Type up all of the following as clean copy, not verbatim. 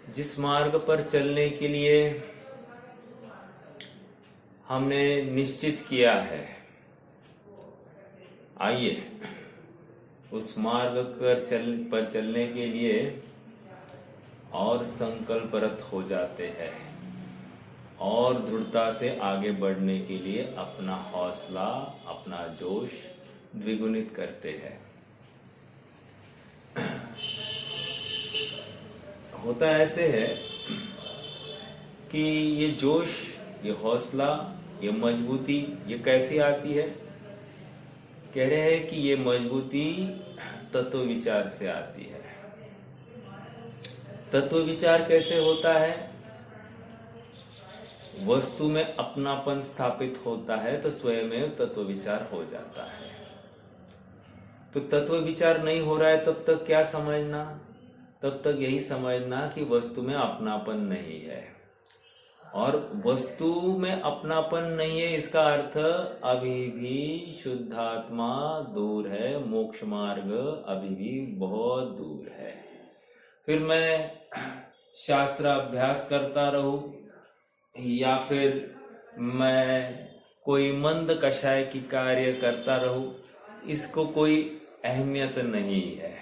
जिस मार्ग पर चलने के लिए हमने निश्चित किया है, आइए उस मार्ग पर चलने के लिए और संकल्परत हो जाते हैं और दृढ़ता से आगे बढ़ने के लिए अपना हौसला, अपना जोश द्विगुणित करते हैं। होता ऐसे है कि ये जोश, ये हौसला, ये मजबूती ये कैसी आती है? कह रहे हैं कि ये मजबूती तत्व विचार से आती है। तत्व विचार कैसे होता है? वस्तु में अपनापन स्थापित होता है तो स्वयं तत्व विचार हो जाता है। तो तत्व विचार नहीं हो रहा है तब तक क्या समझना? तब तक यही समझना कि वस्तु में अपनापन नहीं है। और वस्तु में अपनापन नहीं है इसका अर्थ अभी भी शुद्धात्मा दूर है, मोक्ष मार्ग अभी भी बहुत दूर है। फिर मैं शास्त्र अभ्यास करता रहूं या फिर मैं कोई मंद कषाय की कार्य करता रहूं, इसको कोई अहमियत नहीं है।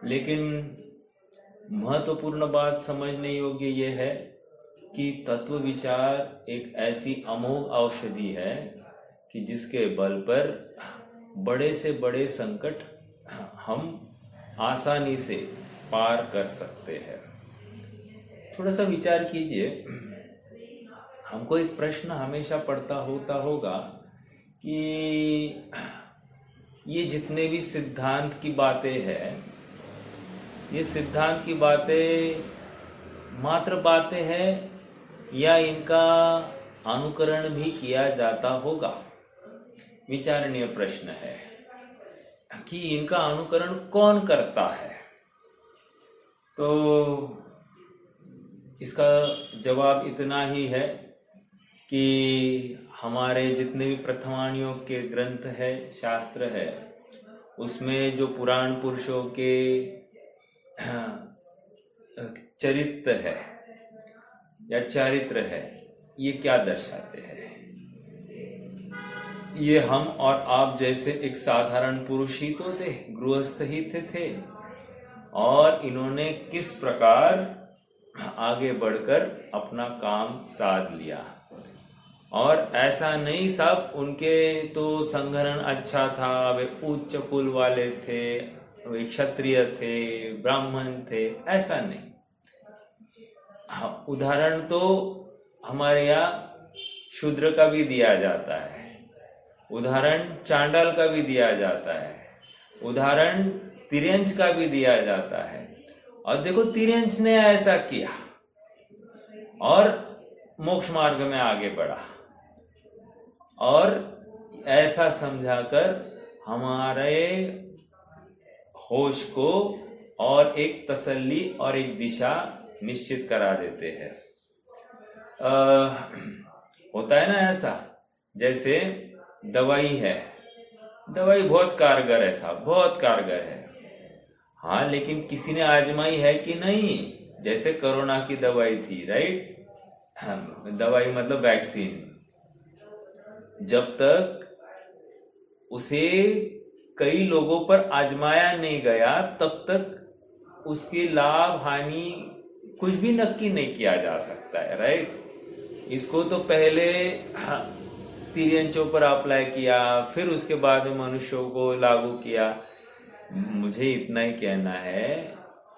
लेकिन महत्वपूर्ण बात समझने योग्य यह है कि तत्व विचार एक ऐसी अमोघ औषधि है कि जिसके बल पर बड़े से बड़े संकट हम आसानी से पार कर सकते हैं। थोड़ा सा विचार कीजिए, हमको एक प्रश्न हमेशा पड़ता होता होगा कि ये जितने भी सिद्धांत की बातें हैं, ये सिद्धांत की बातें मात्र बातें हैं या इनका अनुकरण भी किया जाता होगा? विचारणीय प्रश्न है कि इनका अनुकरण कौन करता है। तो इसका जवाब इतना ही है कि हमारे जितने भी प्रथमानियों के ग्रंथ है, शास्त्र है, उसमें जो पुराण पुरुषों के चरित्र है या चारित्र है, ये क्या दर्शाते हैं? ये हम और आप जैसे एक साधारण पुरुष ही तो थे, गृहस्थ ही थे, और इन्होंने किस प्रकार आगे बढ़कर अपना काम साध लिया। और ऐसा नहीं सब उनके तो संघरण अच्छा था, वे उच्च कुल वाले थे, वे क्षत्रिय थे, ब्राह्मण थे, ऐसा नहीं। हाँ, उदाहरण तो हमारे यहाँ शूद्र का भी दिया जाता है, उदाहरण चांडाल का भी दिया जाता है, उदाहरण तिर्यंच का भी दिया जाता है। और देखो तिर्यंच ने ऐसा किया और मोक्ष मार्ग में आगे बढ़ा, और ऐसा समझाकर हमारे होश को और एक तसल्ली और एक दिशा निश्चित करा देते हैं। होता है ना ऐसा, जैसे दवाई है, दवाई बहुत कारगर है साहब, बहुत कारगर है। हाँ, लेकिन किसी ने आजमाई है कि नहीं? जैसे कोरोना की दवाई थी, राइट? हाँ, दवाई मतलब वैक्सीन। जब तक उसे कई लोगों पर आजमाया नहीं गया तब तक उसकी लाभ हानि कुछ भी नक्की नहीं किया जा सकता है, राइट? इसको तो पहले तिर्यंचों पर अप्लाई किया, फिर उसके बाद में मनुष्यों को लागू किया। मुझे इतना ही कहना है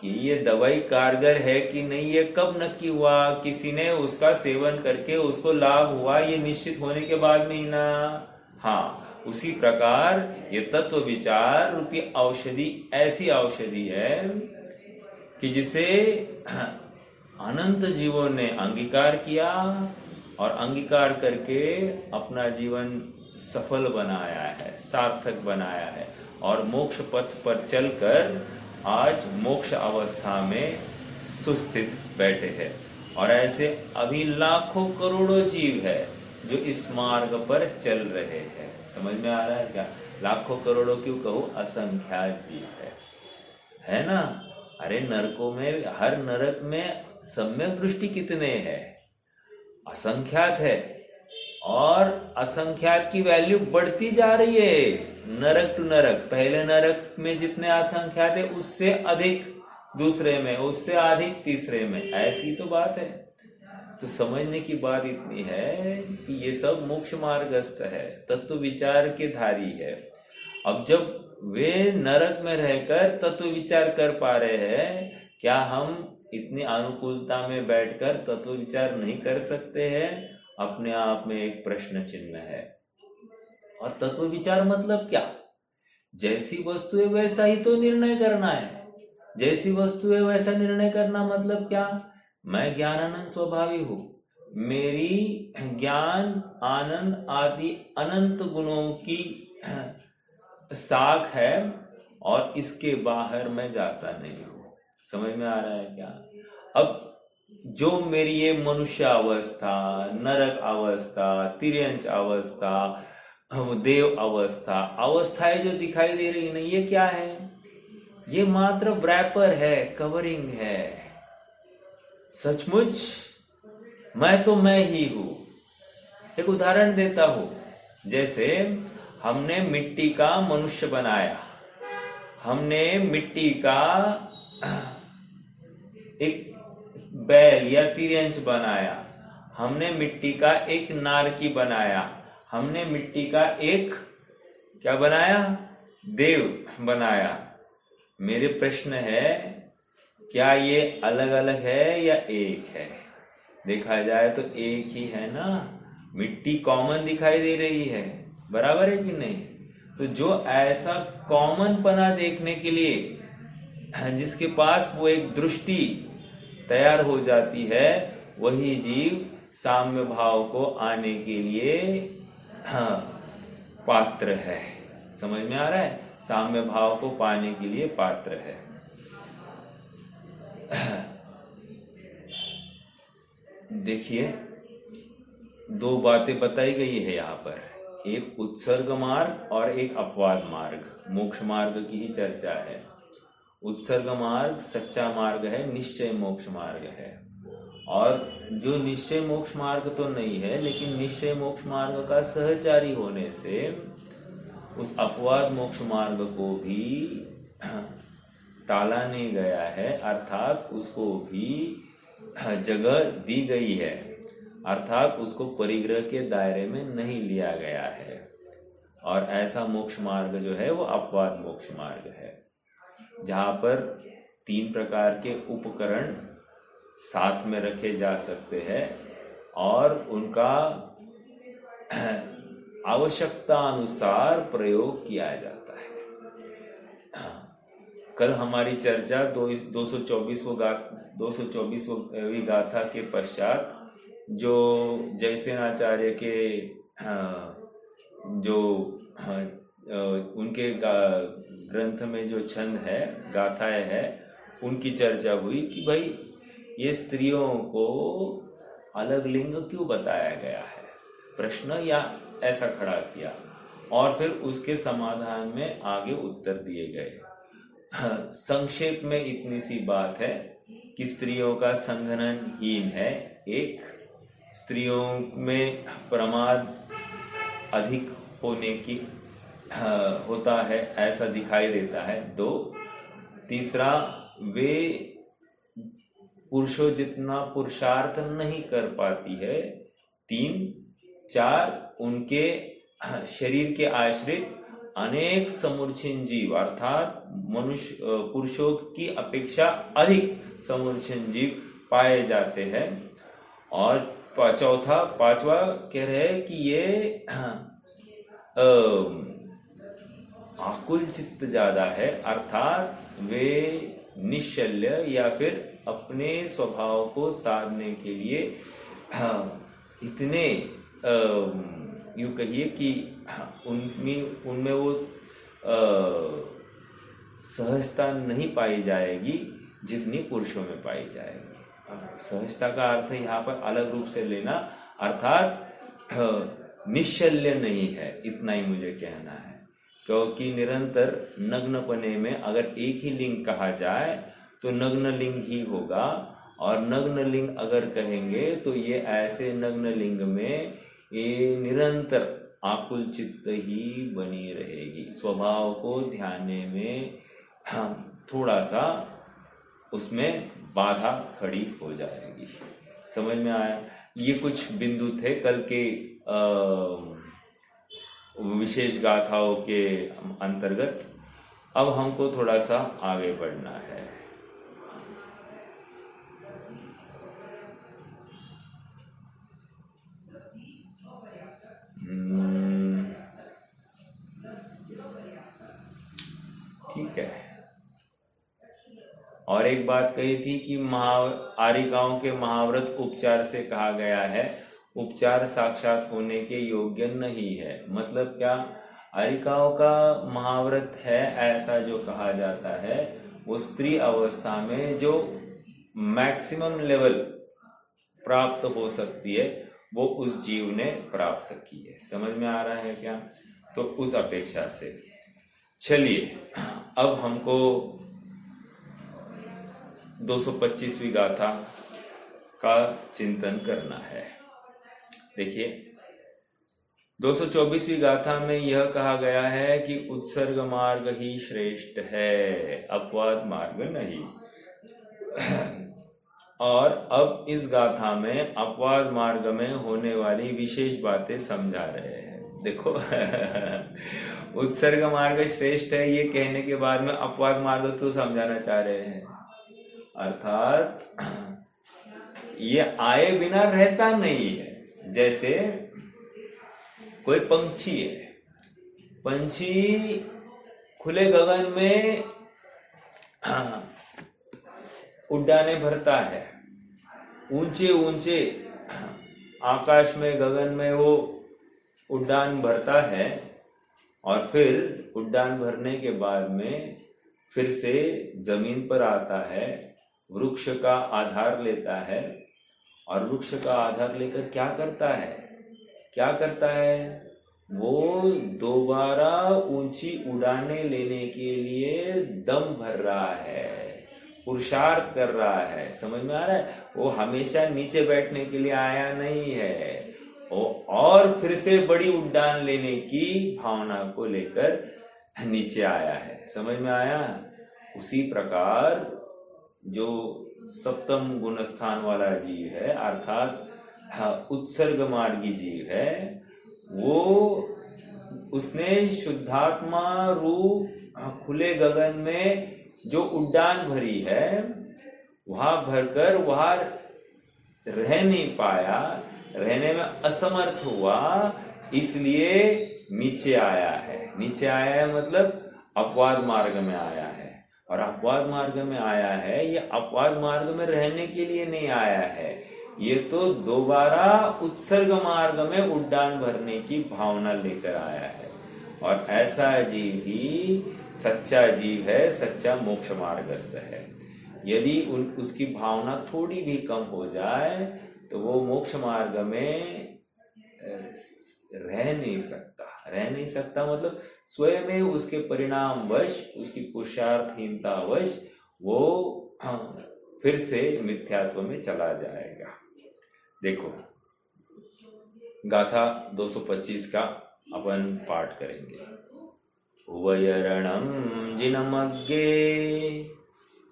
कि ये दवाई कारगर है कि नहीं, ये कब नक्की हुआ? किसी ने उसका सेवन करके उसको लाभ हुआ, ये निश्चित होने के बाद में ही ना। हाँ, उसी प्रकार ये तत्व विचार रूपी औषधि ऐसी औषधि है कि जिसे अनंत जीवों ने अंगीकार किया और अंगीकार करके अपना जीवन सफल बनाया है, सार्थक बनाया है, और मोक्ष पथ पर चलकर आज मोक्ष अवस्था में सुस्थित बैठे हैं। और ऐसे अभी लाखों करोड़ों जीव है जो इस मार्ग पर चल रहे हैं। समझ में आ रहा है क्या? लाखों करोड़ों क्यों कहूं, असंख्यात जीव है ना? अरे नरकों में, हर नरक में सम्यक दृष्टि कितने हैं? असंख्यात है, और असंख्यात की वैल्यू बढ़ती जा रही है नरक टू नरक। पहले नरक में जितने असंख्यात है उससे अधिक दूसरे में, उससे अधिक तीसरे में, ऐसी तो बात है। तो समझने की बात इतनी है कि ये सब मोक्ष मार्गस्थ है, तत्व विचार के धारी है। अब जब वे नरक में रहकर तत्व विचार कर पा रहे हैं, क्या हम इतनी अनुकूलता में बैठकर तत्व विचार नहीं कर सकते हैं? अपने आप में एक प्रश्न चिन्ह है। और तत्व विचार मतलब क्या? जैसी वस्तु है वैसा ही तो निर्णय करना है। जैसी वस्तु है वैसा निर्णय करना मतलब क्या? मैं ज्ञानानंद स्वभावी हूं, मेरी ज्ञान आनंद आदि अनंत गुणों की साख है, और इसके बाहर मैं जाता नहीं हूं। समझ में आ रहा है क्या? अब जो मेरी ये मनुष्य अवस्था, नरक अवस्था, तिर्यंच अवस्था, देव अवस्था, अवस्थाएं जो दिखाई दे रही है ना, ये क्या है? ये मात्र व्रैपर है, कवरिंग है। सचमुच मैं तो मैं ही हूं। एक उदाहरण देता हूं, जैसे हमने मिट्टी का मनुष्य बनाया, हमने मिट्टी का एक बैल या तिर्यंच बनाया, हमने मिट्टी का एक नारकी बनाया, हमने मिट्टी का एक क्या बनाया? देव बनाया। मेरे प्रश्न है, क्या ये अलग अलग है या एक है? देखा जाए तो एक ही है ना। मिट्टी कॉमन दिखाई दे रही है, बराबर है कि नहीं? तो जो ऐसा कॉमन पना देखने के लिए जिसके पास वो एक दृष्टि तैयार हो जाती है, वही जीव साम्य भाव को आने के लिए पात्र है। समझ में आ रहा है? साम्य भाव को पाने के लिए पात्र है। देखिए, दो बातें बताई गई है यहाँ पर, एक उत्सर्ग मार्ग और एक अपवाद मार्ग। मोक्ष मार्ग की ही चर्चा है। उत्सर्ग मार्ग सच्चा मार्ग है, निश्चय मोक्ष मार्ग है। और जो निश्चय मोक्ष मार्ग तो नहीं है, लेकिन निश्चय मोक्ष मार्ग का सहचारी होने से उस अपवाद मोक्ष मार्ग को भी टाला नहीं गया है, अर्थात उसको भी जगह दी गई है, अर्थात उसको परिग्रह के दायरे में नहीं लिया गया है। और ऐसा मोक्ष मार्ग जो है वो अपवाद मोक्ष मार्ग है, जहां पर 3 प्रकार के उपकरण साथ में रखे जा सकते हैं और उनका आवश्यकता अनुसार प्रयोग किया जाता है। कल हमारी चर्चा 224वीं गाथा के पश्चात जो जयसेनाचार्य के जो उनके ग्रंथ में जो छंद है, गाथाएं है, उनकी चर्चा हुई कि भाई ये स्त्रियों को अलग लिंग क्यों बताया गया है, प्रश्न या ऐसा खड़ा किया, और फिर उसके समाधान में आगे उत्तर दिए गए। संक्षेप में इतनी सी बात है कि स्त्रियों का संघनन हीन है, एक, स्त्रियों में प्रमाद अधिक होने की होता है ऐसा दिखाई देता है, 2, तीसरा वे पुरुषों जितना पुरुषार्थ नहीं कर पाती है, 3, 4 उनके शरीर के आश्रित अनेक समूर्छिन जीव अर्थात मनुष्य पुरुषों की अपेक्षा अधिक समूर्छिन जीव पाए जाते हैं। और चौथा, 5वां कह रहे हैं कि ये आकुल चित्त ज्यादा है, अर्थात वे निश्चल्य या फिर अपने स्वभाव को साधने के लिए इतने यूं कहिए कि उनमें वो सहजता नहीं पाई जाएगी जितनी पुरुषों में पाई जाएगी। सहजता का अर्थ यहाँ पर अलग रूप से लेना, अर्थात निश्चल्य नहीं है, इतना ही मुझे कहना है। क्योंकि निरंतर नग्नपने में अगर एक ही लिंग कहा जाए तो नग्न लिंग ही होगा। और नग्न लिंग अगर कहेंगे तो ये ऐसे नग्न लिंग में ये निरंतर आकुल चित्त ही बनी रहेगी। स्वभाव को ध्याने में थोड़ा सा उसमें बाधा खड़ी हो जाएगी। समझ में आया? ये कुछ बिंदु थे कल के विशेष गाथाओं के अंतर्गत। अब हमको थोड़ा सा आगे बढ़ना है। ठीक है। और एक बात कही थी कि आरिकाओं के महाव्रत उपचार से कहा गया है, उपचार साक्षात होने के योग्य नहीं है। मतलब क्या? आरिकाओं का महाव्रत है ऐसा जो कहा जाता है, वो स्त्री अवस्था में जो मैक्सिमम लेवल प्राप्त हो सकती है वो उस जीव ने प्राप्त की है। समझ में आ रहा है क्या? तो उस अपेक्षा से चलिए अब हमको 225वीं गाथा का चिंतन करना है। देखिए 224वीं गाथा में यह कहा गया है कि उत्सर्ग मार्ग ही श्रेष्ठ है, अपवाद मार्ग नहीं। और अब इस गाथा में अपवाद मार्ग में होने वाली विशेष बातें समझा रहे हैं। देखो उत्सर्ग मार्ग श्रेष्ठ है ये कहने के बाद में अपवाद मार्ग तो समझाना चाह रहे हैं। अर्थात ये आए बिना रहता नहीं है। जैसे कोई पंछी है, पंछी खुले गगन में उड़ाने भरता है, ऊंचे ऊंचे आकाश में गगन में वो उड़ान भरता है और फिर उड़ान भरने के बाद में फिर से जमीन पर आता है, वृक्ष का आधार लेता है और वृक्ष का आधार लेकर क्या करता है? क्या करता है? वो दोबारा ऊंची उड़ाने लेने के लिए दम भर रहा है, पुरुषार्थ कर रहा है। समझ में आ रहा है? वो हमेशा नीचे बैठने के लिए आया नहीं है, वो और फिर से बड़ी उड़ान लेने की भावना को लेकर नीचे आया है। समझ में आया? उसी प्रकार जो सप्तम गुण स्थान वाला जीव है अर्थात उत्सर्ग मार्गी जीव है, वो उसने शुद्धात्मा रूप खुले गगन में जो उड़ान भरी है वहां भरकर वहां रह नहीं पाया, रहने में असमर्थ हुआ, इसलिए नीचे आया है। नीचे आया है मतलब अपवाद मार्ग में आया है। और अपवाद मार्ग में आया है, ये अपवाद मार्ग में रहने के लिए नहीं आया है, ये तो दोबारा उत्सर्ग मार्ग में उड़ान भरने की भावना लेकर आया है। और ऐसा जीव ही सच्चा जीव है, सच्चा मोक्ष मार्गस्थ है। यदि उसकी भावना थोड़ी भी कम हो जाए तो वो मोक्ष मार्ग में रह नहीं सकता मतलब स्वयं में उसके परिणाम वश, उसकी पुरुषार्थहीनता वश वो फिर से मिथ्यात्व में चला जाएगा। देखो गाथा 225 का अपन पाठ करेंगे। उभयरणं जिनमग्गे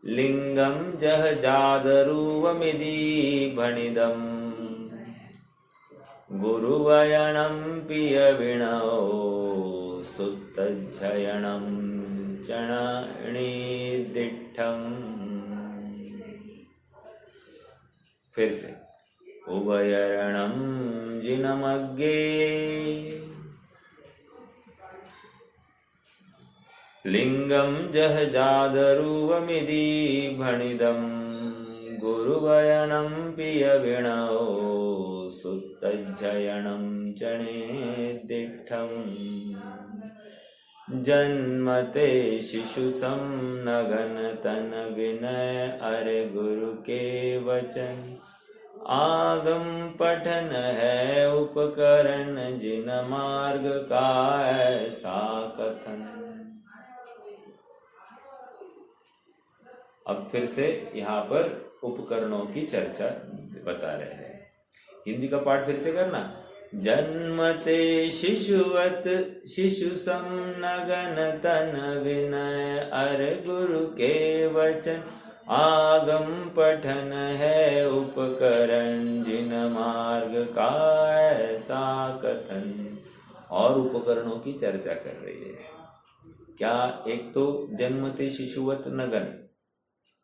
लिंगम जह जादरुवमिति भणिदम् गुरुवयनं पियविणौ सुत्तज्जयनं चणनिदिष्टम्। फिर से उभयरणं जिनमग्गे लिंगम जह जादरुवमिति भणिदम् गुरुवयनं पियविणौ सुत्तज्जयनं चणेदिष्टम्। जन्मते शिशु नगन तन विनय अरे गुरु के वचन आगम पठन है उपकरण जिन मार्ग का ऐसा कथन। अब फिर से यहाँ पर उपकरणों की चर्चा बता रहे हैं। हिंदी का पाठ फिर से करना। जन्मते शिशुवत शिशु सम नगन तन विनय अर गुरु के वचन आगम पठन है उपकरण जिन मार्ग का ऐसा कथन। और उपकरणों की चर्चा कर रही है। क्या? एक तो जन्मते शिशुवत नगन,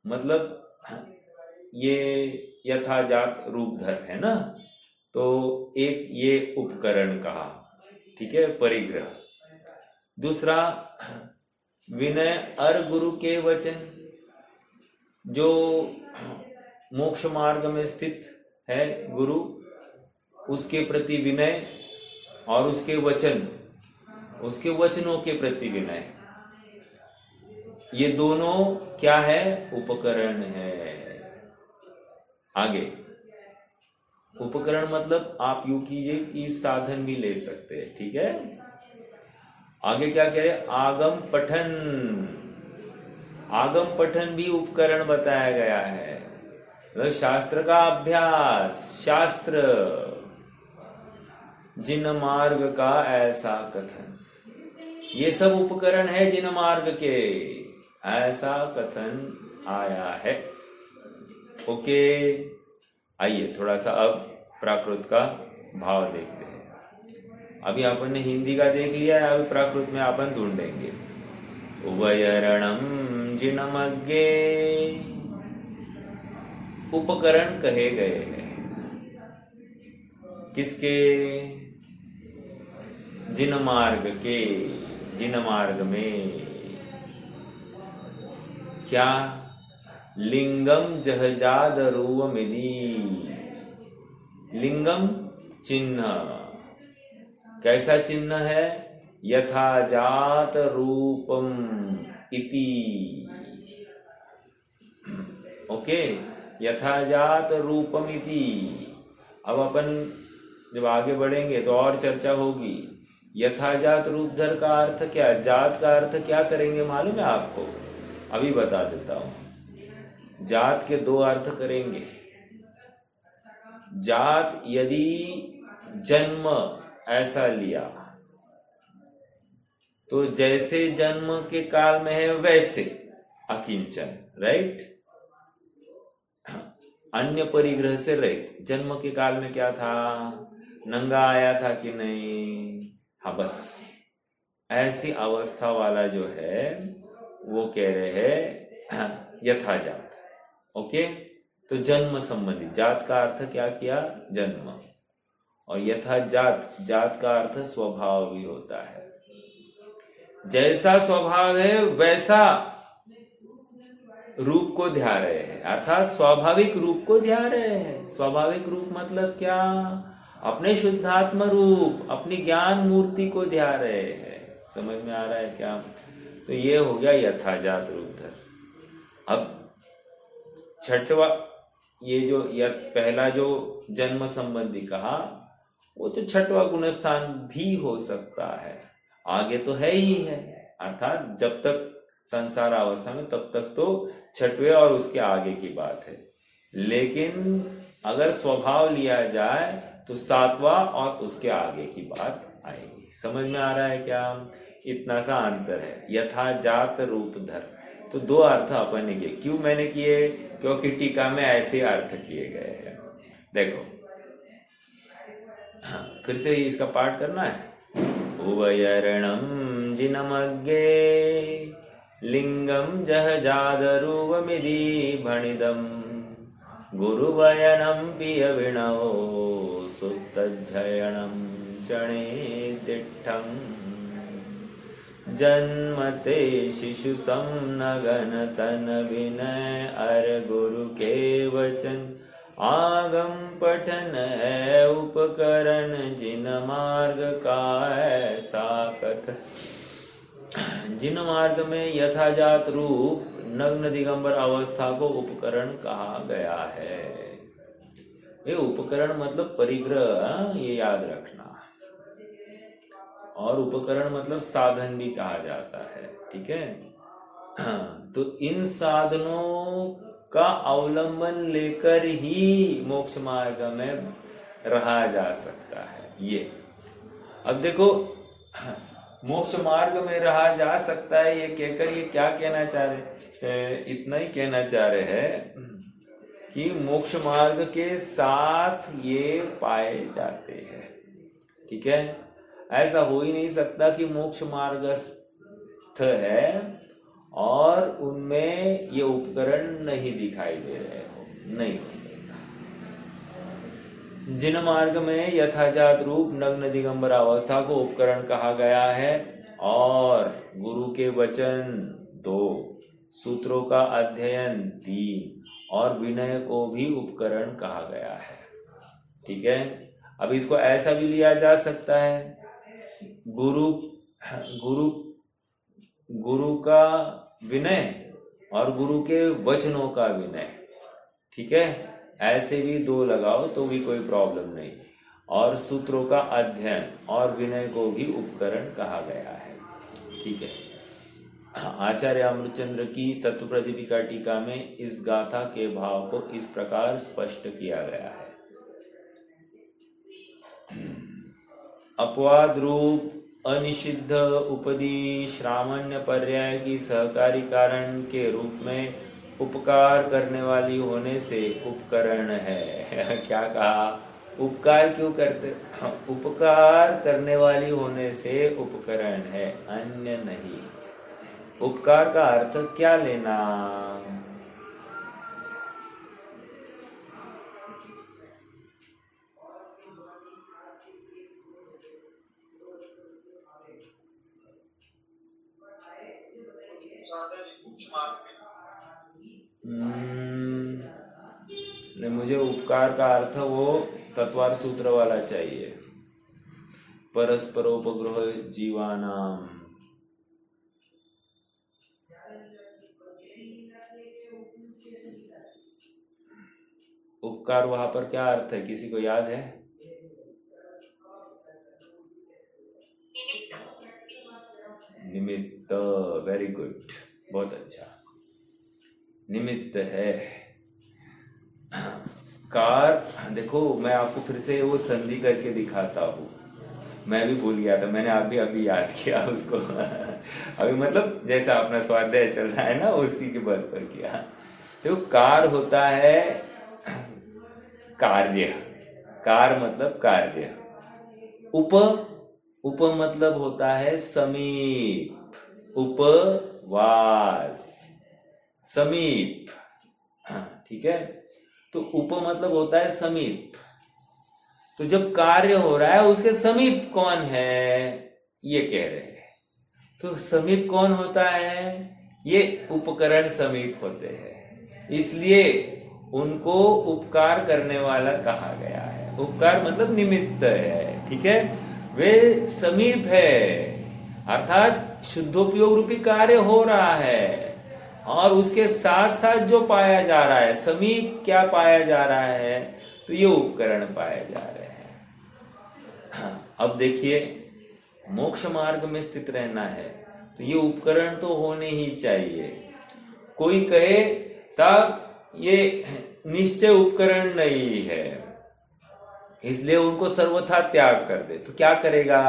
मतलब ये यथाजात रूपधर है ना, तो एक ये उपकरण कहा, ठीक है, परिग्रह। दूसरा विनय अर गुरु के वचन, जो मोक्ष मार्ग में स्थित है गुरु, उसके प्रति विनय, और उसके वचन, उसके वचनों के प्रति विनय, ये दोनों क्या है? उपकरण है। आगे उपकरण मतलब आप यूं कीजिए कि साधन भी ले सकते हैं, ठीक है। आगे क्या कह रहे? आगम पठन। आगम पठन भी उपकरण बताया गया है, मतलब शास्त्र का अभ्यास, शास्त्र जिन मार्ग का ऐसा कथन, ये सब उपकरण है जिन मार्ग के, ऐसा कथन आया है। ओके, आइए थोड़ा सा अब प्राकृत का भाव देखते हैं। अभी अपन ने हिंदी का देख लिया है, अभी प्राकृत में अपन ढूंढेंगे। उभयरणम जिनमग्गे, उपकरण कहे गए हैं किसके? जिन मार्ग के, जिन मार्ग में। क्या? लिंगम जहजाद रूवमिदी। लिंगम चिन्ह, कैसा चिन्ह है? यथाजात रूपम इति। ओके, यथाजात रूपम इति। अब अपन जब आगे बढ़ेंगे तो और चर्चा होगी। यथाजात रूपधर का अर्थ क्या? जात का अर्थ क्या करेंगे मालूम है आपको? अभी बता देता हूं। जात के दो अर्थ करेंगे। जात यदि जन्म ऐसा लिया तो जैसे जन्म के काल में है वैसे अकिंचन, राइट, अन्य परिग्रह से रहित। जन्म के काल में क्या था? नंगा आया था कि नहीं? हाँ, बस ऐसी अवस्था वाला जो है वो कह रहे हैं यथाजात। ओके, तो जन्म संबंधी, जात का अर्थ क्या किया? जन्म। और यथाजात, जात का अर्थ स्वभाव भी होता है। जैसा स्वभाव है वैसा रूप को ध्या रहे हैं, अर्थात स्वाभाविक रूप को ध्या रहे हैं। स्वाभाविक रूप मतलब क्या? अपने शुद्धात्म रूप, अपनी ज्ञान मूर्ति को ध्या रहे हैं। समझ में आ रहा है क्या? तो ये हो गया यथाजात रूपधर। अब छठवा, ये जो पहला जो जन्म संबंधी कहा, वो तो छठवा गुणस्थान भी हो सकता है, आगे तो है ही है। अर्थात जब तक संसार अवस्था में तब तक तो छठवें और उसके आगे की बात है। लेकिन अगर स्वभाव लिया जाए तो सातवां और उसके आगे की बात आएगी। समझ में आ रहा है क्या? इतना सा अंतर है। यथाजात रूपधर, तो दो अर्थ अपन ने किए। क्यों मैंने किए? क्योंकि टीका में ऐसे अर्थ किए गए हैं। देखो, फिर से इसका पाठ करना है। उभयरणम जिनमग्गे लिंगम जहजादरुवमिदी भणिदम गुरुवयनम पिय विणो सुतज्जयणम चणे तिष्ठम जन्मते शिशु समनगन तन विनय अर गुरु के वचन आगम पठन है उपकरण जिन मार्ग का ऐसा कथ। जिन मार्ग में यथाजात रूप नग्न दिगंबर अवस्था को उपकरण कहा गया है। ये उपकरण मतलब परिग्रह, ये याद रखना। और उपकरण मतलब साधन भी कहा जाता है, ठीक है। तो इन साधनों का अवलंबन लेकर ही मोक्ष मार्ग में रहा जा सकता है। ये अब देखो, मोक्ष मार्ग में रहा जा सकता है ये कहकर ये क्या कहना चाह रहे, इतना ही कहना चाह रहे हैं कि मोक्ष मार्ग के साथ ये पाए जाते हैं। ठीक है, ऐसा हो ही नहीं सकता कि मोक्ष मार्गस्थ है और उनमें ये उपकरण नहीं दिखाई दे रहे हो, नहीं हो सकता। जिन मार्ग में यथाजात रूप नग्न दिगंबर अवस्था को उपकरण कहा गया है और गुरु के वचन 2, सूत्रों का अध्ययन 3 और विनय को भी उपकरण कहा गया है। ठीक है, अब इसको ऐसा भी लिया जा सकता है, गुरु गुरु गुरु का विनय और गुरु के वचनों का विनय। ठीक है, ऐसे भी 2 लगाओ तो भी कोई प्रॉब्लम नहीं। और सूत्रों का अध्ययन और विनय को भी उपकरण कहा गया है। ठीक है, आचार्य अमृतचंद्र की तत्व प्रदीपिका टीका में इस गाथा के भाव को इस प्रकार स्पष्ट किया गया है। अपवाद रूप अनिषिद्ध उपदी श्रावण्य पर्याय की सहकारी कारण के रूप में उपकार करने वाली होने से उपकरण है। क्या कहा, उपकार क्यों करते, उपकार करने वाली होने से उपकरण है, अन्य नहीं। उपकार का अर्थ क्या लेना, मुझे उपकार का अर्थ वो तत्वार सूत्र वाला चाहिए, परस्परोपग्रह जीवानाम। उपकार वहां पर क्या अर्थ है, किसी को याद है? निमित्त, वेरी गुड, बहुत अच्छा, निमित्त है। कार, देखो मैं आपको फिर से वो संधि करके दिखाता हूँ, मैं भी भूल गया था, मैंने अभी याद किया उसको। अभी मतलब जैसा अपना स्वाध्याय चल रहा है ना, उसी के बल पर किया। देखो, कार होता है कार्य, कार मतलब कार्य, उप मतलब होता है समीप, उपवास, समीप। हाँ, ठीक है, तो उप मतलब होता है समीप। तो जब कार्य हो रहा है उसके समीप कौन है, ये कह रहे हैं। तो समीप कौन होता है, ये उपकरण समीप होते हैं, इसलिए उनको उपकार करने वाला कहा गया है। उपकार मतलब निमित्त है। ठीक है, वे समीप है, अर्थात शुद्धोपयोग रूपी कार्य हो रहा है और उसके साथ साथ जो पाया जा रहा है, समीप क्या पाया जा रहा है, तो ये उपकरण पाए जा रहे हैं। हाँ, अब देखिए, मोक्ष मार्ग में स्थित रहना है तो ये उपकरण तो होने ही चाहिए। कोई कहे साहब ये निश्चय उपकरण नहीं है, इसलिए उनको सर्वथा त्याग कर दे, तो क्या करेगा,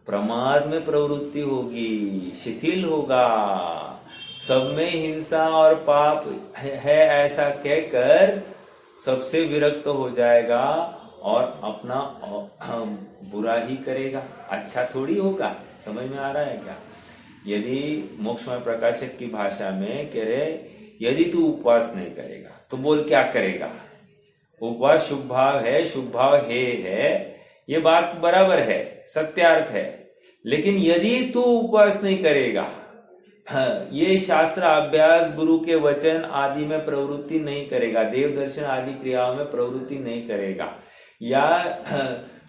प्रमाद में प्रवृत्ति होगी, शिथिल होगा, सब में हिंसा और पाप है ऐसा कहकर सबसे विरक्त हो जाएगा और अपना बुरा ही करेगा, अच्छा थोड़ी होगा। समझ में आ रहा है क्या? यदि मोक्षमय प्रकाशक की भाषा में कह रहे, यदि तू उपवास नहीं करेगा तो बोल क्या करेगा। उपवास शुभ भाव है, शुभ भाव है, ये बात बराबर है, सत्यार्थ है। लेकिन यदि तू उपवास नहीं करेगा, ये शास्त्र अभ्यास, गुरु के वचन आदि में प्रवृत्ति नहीं करेगा, देव दर्शन आदि क्रियाओं में प्रवृत्ति नहीं करेगा, या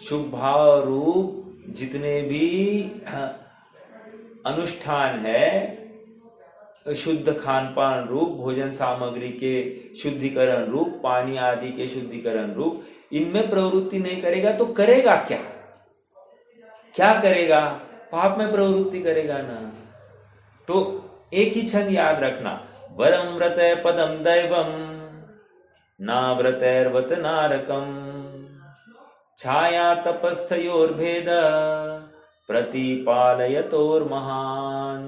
शुभ भाव रूप जितने भी अनुष्ठान है, शुद्ध खान पान रूप, भोजन सामग्री के शुद्धिकरण रूप, पानी आदि के शुद्धिकरण रूप, इनमें प्रवृत्ति नहीं करेगा तो करेगा क्या? क्या करेगा? पाप में प्रवृत्ति करेगा ना। तो एक ही छंद याद रखना, वरम व्रतय पदम दैवम नाव्रतैर्वत नारकम छाया तपस्थयोर्भेद प्रतिपालयतोर महान।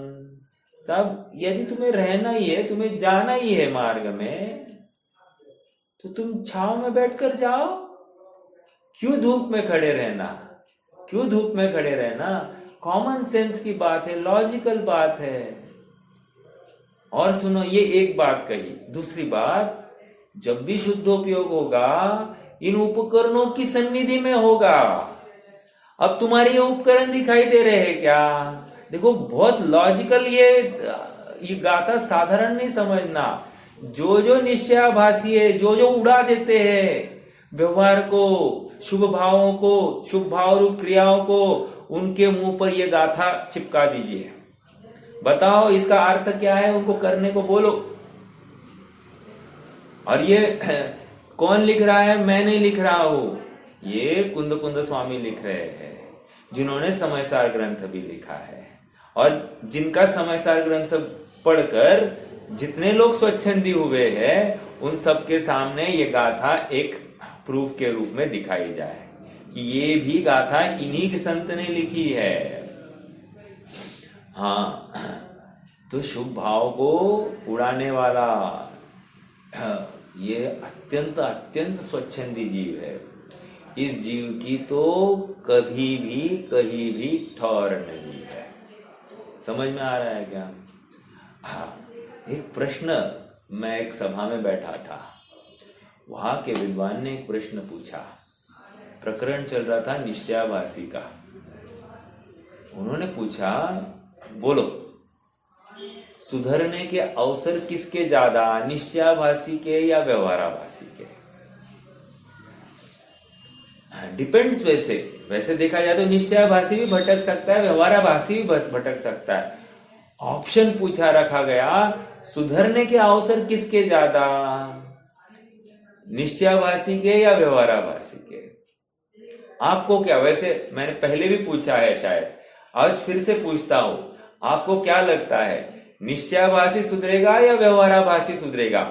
सब यदि तुम्हें रहना ही है, तुम्हें जाना ही है मार्ग में, तो तुम छाव में बैठकर जाओ। क्यों धूप में खड़े रहना, क्यों धूप में खड़े रहना? कॉमन सेंस की बात है, लॉजिकल बात है। और सुनो, ये एक बात कही। दूसरी बात, जब भी शुद्धोपयोग होगा इन उपकरणों की सन्निधि में होगा। अब तुम्हारे ये उपकरण दिखाई दे रहे हैं क्या? देखो, बहुत लॉजिकल ये गाथा साधारण नहीं समझना। जो जो निश्चयाभासी है, जो जो उड़ा देते हैं व्यवहार को, शुभ भावों को, शुभ भाव रूप क्रियाओं को, उनके मुंह पर यह गाथा चिपका दीजिए। बताओ इसका अर्थ क्या है, उनको करने को बोलो। और ये कौन लिख रहा है? मैं नहीं लिख रहा हूं, ये कुंद कुंद स्वामी लिख रहे हैं, जिन्होंने समयसार ग्रंथ भी लिखा है। और जिनका समयसार ग्रंथ पढ़कर जितने लोग स्वच्छंदी हुए हैं, उन सबके सामने ये गाथा एक प्रूफ के रूप में दिखाई जाए कि ये भी गाथा इन्हीं संत ने लिखी है। हाँ, तो शुभ भाव को उड़ाने वाला ये अत्यंत अत्यंत स्वच्छंदी जीव है। इस जीव की तो कभी भी कहीं भी ठौर नहीं है। समझ में आ रहा है क्या? हाँ, एक प्रश्न, मैं एक सभा में बैठा था, वहां के विद्वान ने एक प्रश्न पूछा। प्रकरण चल रहा था निश्चयाभासी का। उन्होंने पूछा, बोलो सुधरने के अवसर किसके ज्यादा, निश्चयाभासी के या व्यवहाराभासी के? डिपेंड्स। वैसे देखा जाए तो निश्चयाभासी भी भटक सकता है, व्यवहाराभासी भी भटक सकता है। ऑप्शन पूछा, रखा गया, सुधरने के अवसर किसके ज्यादा, निश्चयाभासी के या व्यवहाराभासी के? आपको क्या, वैसे मैंने पहले भी पूछा है शायद, आज फिर से पूछता हूं, आपको क्या लगता है, निश्चयाभासी सुधरेगा या व्यवहाराभासी सुधरेगा?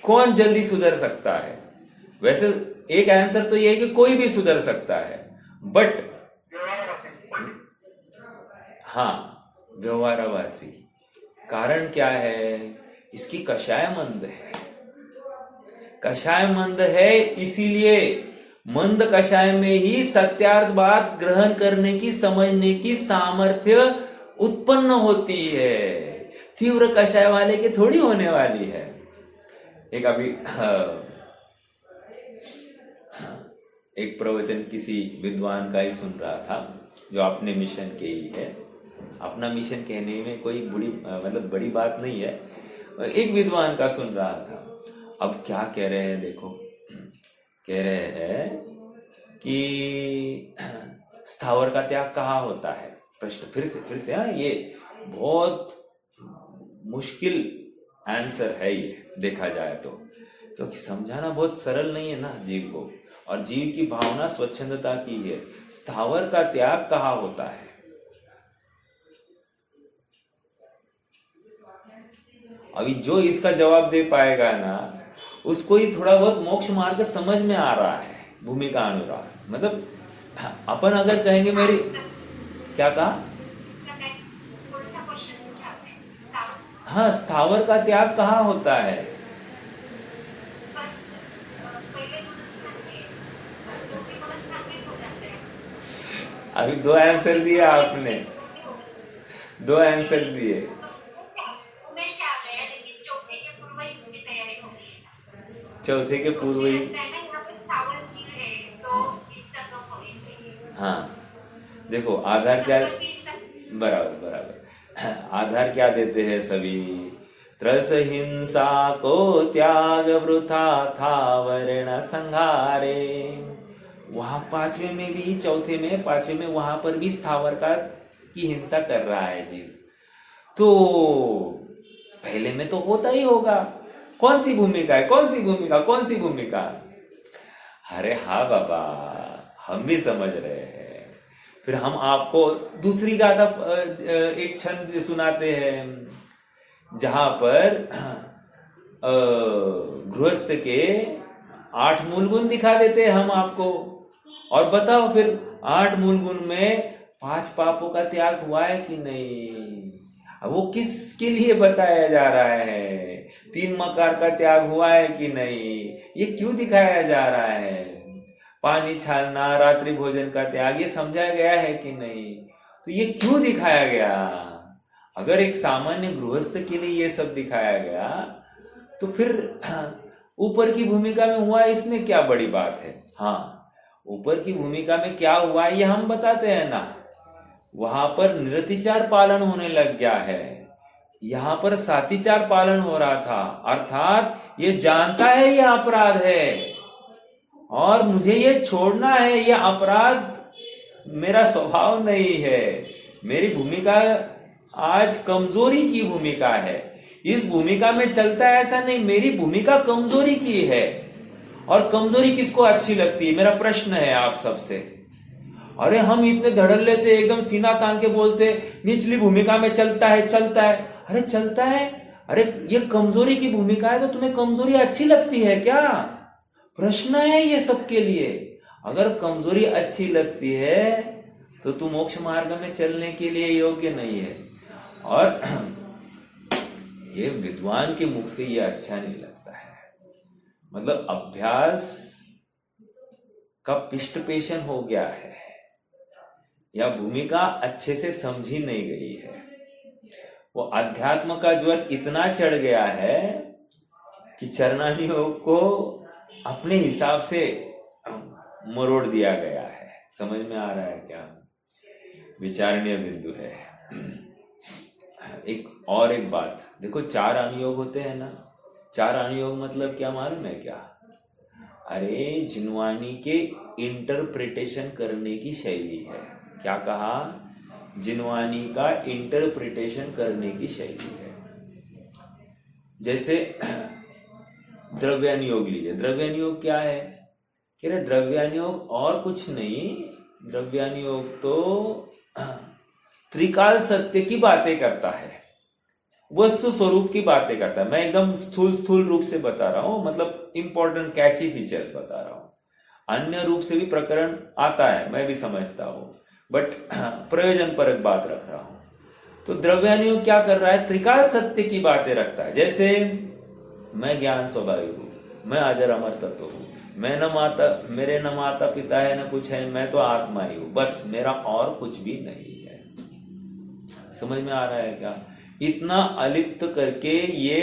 कौन जल्दी सुधर सकता है? वैसे एक आंसर तो ये है कि कोई भी सुधर सकता है, बट हाँ, व्यवहाराभासी। कारण क्या है? इसकी कषाय मंद है। कषाय मंद है, इसीलिए मंद कषाय में ही सत्यार्थ बात ग्रहण करने की, समझने की सामर्थ्य उत्पन्न होती है। तीव्र कषाय वाले के थोड़ी होने वाली है। एक अभी एक प्रवचन किसी विद्वान का ही सुन रहा था, जो अपने मिशन के ही है। अपना मिशन कहने में कोई बड़ी बात नहीं है। एक विद्वान का सुन रहा था। अब क्या कह रहे हैं देखो, कह रहे हैं कि स्थावर का त्याग कहाँ होता है? प्रश्न फिर से हाँ, ये बहुत मुश्किल आंसर है ये, देखा जाए तो, क्योंकि समझाना बहुत सरल नहीं है ना जीव को, और जीव की भावना स्वच्छंदता की है। स्थावर का त्याग कहाँ होता है? अभी जो इसका जवाब दे पाएगा ना, उसको ही थोड़ा बहुत मोक्ष मार्ग समझ में आ रहा है, भूमिका अनुराग। मतलब अपन अगर कहेंगे मेरी, क्या कहा? हाँ, स्थावर का त्याग कहाँ होता है? अभी दो आंसर दिए आपने, दो आंसर दिए। चौथे के पूर्व ही, हाँ देखो आधार क्या, बराबर आधार क्या देते हैं सभी? त्रस हिंसा को त्याग वृथा था वर्ण संहारे। वहां पांचवे में भी, चौथे में, पांचवे में, वहां पर भी स्थावर का की हिंसा कर रहा है जीव। तो पहले में तो होता ही होगा। कौन सी भूमिका है? कौन सी भूमिका? अरे हाँ बाबा, हम भी समझ रहे हैं। फिर हम आपको दूसरी गाथा एक छंद सुनाते हैं जहां पर गृहस्थ के 8 मूल गुण दिखा देते हैं हम आपको। और बताओ फिर 8 मूल गुण में 5 पापों का त्याग हुआ है कि नहीं? वो किसके लिए बताया जा रहा है? 3 मकार का त्याग हुआ है कि नहीं? ये क्यों दिखाया जा रहा है? पानी छानना, रात्रि भोजन का त्याग, ये समझाया गया है कि नहीं? तो ये क्यों दिखाया गया? अगर एक सामान्य गृहस्थ के लिए ये सब दिखाया गया तो फिर ऊपर की भूमिका में हुआ, इसमें क्या बड़ी बात है? हाँ, ऊपर की भूमिका में क्या हुआ ये हम बताते हैं ना। वहां पर निरतिचार पालन होने लग गया है, यहां पर सातिचार पालन हो रहा था। अर्थात ये जानता है ये अपराध है और मुझे ये छोड़ना है, ये अपराध मेरा स्वभाव नहीं है। मेरी भूमिका आज कमजोरी की भूमिका है, इस भूमिका में चलता है ऐसा नहीं, मेरी भूमिका कमजोरी की है। और कमजोरी किसको अच्छी लगती है? मेरा प्रश्न है आप सबसे। अरे हम इतने धड़ल्ले से एकदम सीना तान के बोलते निचली भूमिका में चलता है, चलता है। अरे चलता है, अरे ये कमजोरी की भूमिका है तो तुम्हें कमजोरी अच्छी लगती है क्या? प्रश्न है ये सबके लिए। अगर कमजोरी अच्छी लगती है तो तू मोक्ष मार्ग में चलने के लिए योग्य नहीं है। और ये विद्वान के मुख से ये अच्छा नहीं लगता है। मतलब अभ्यास का पिष्टपेशन हो गया है या भूमिका अच्छे से समझी नहीं गई है। वो अध्यात्म का ज्वर इतना चढ़ गया है कि चरणानियों को अपने हिसाब से मरोड़ दिया गया है। समझ में आ रहा है क्या? विचारणीय बिंदु है। एक बात देखो, 4 अनुयोग होते हैं ना। 4 अनुयोग मतलब क्या मालूम है क्या? अरे जिनवानी के इंटरप्रिटेशन करने की शैली है। क्या कहा? जिनवानी का इंटरप्रिटेशन करने की शैली है। जैसे द्रव्यानुयोग लीजिए। द्रव्यानुयोग क्या है? कह रहे द्रव्यानुयोग और कुछ नहीं, द्रव्यानुयोग तो त्रिकाल सत्य की बातें करता है, वस्तु स्वरूप की बातें करता है। मैं एकदम स्थूल रूप से बता रहा हूं, मतलब इंपॉर्टेंट कैची फीचर्स बता रहा हूं। अन्य रूप से भी प्रकरण आता है, मैं भी समझता हूं, बट प्रयोजन परक बात रख रहा हूं। तो द्रव्यानुयोग क्या कर रहा है? त्रिकाल सत्य की बातें रखता है। जैसे मैं ज्ञान स्वाभाविक हूं, मैं अजर अमर तत्व हूं, मेरे न माता पिता है न कुछ है, मैं तो आत्मा ही हूं, बस मेरा और कुछ भी नहीं है। समझ में आ रहा है क्या? इतना अलिप्त करके ये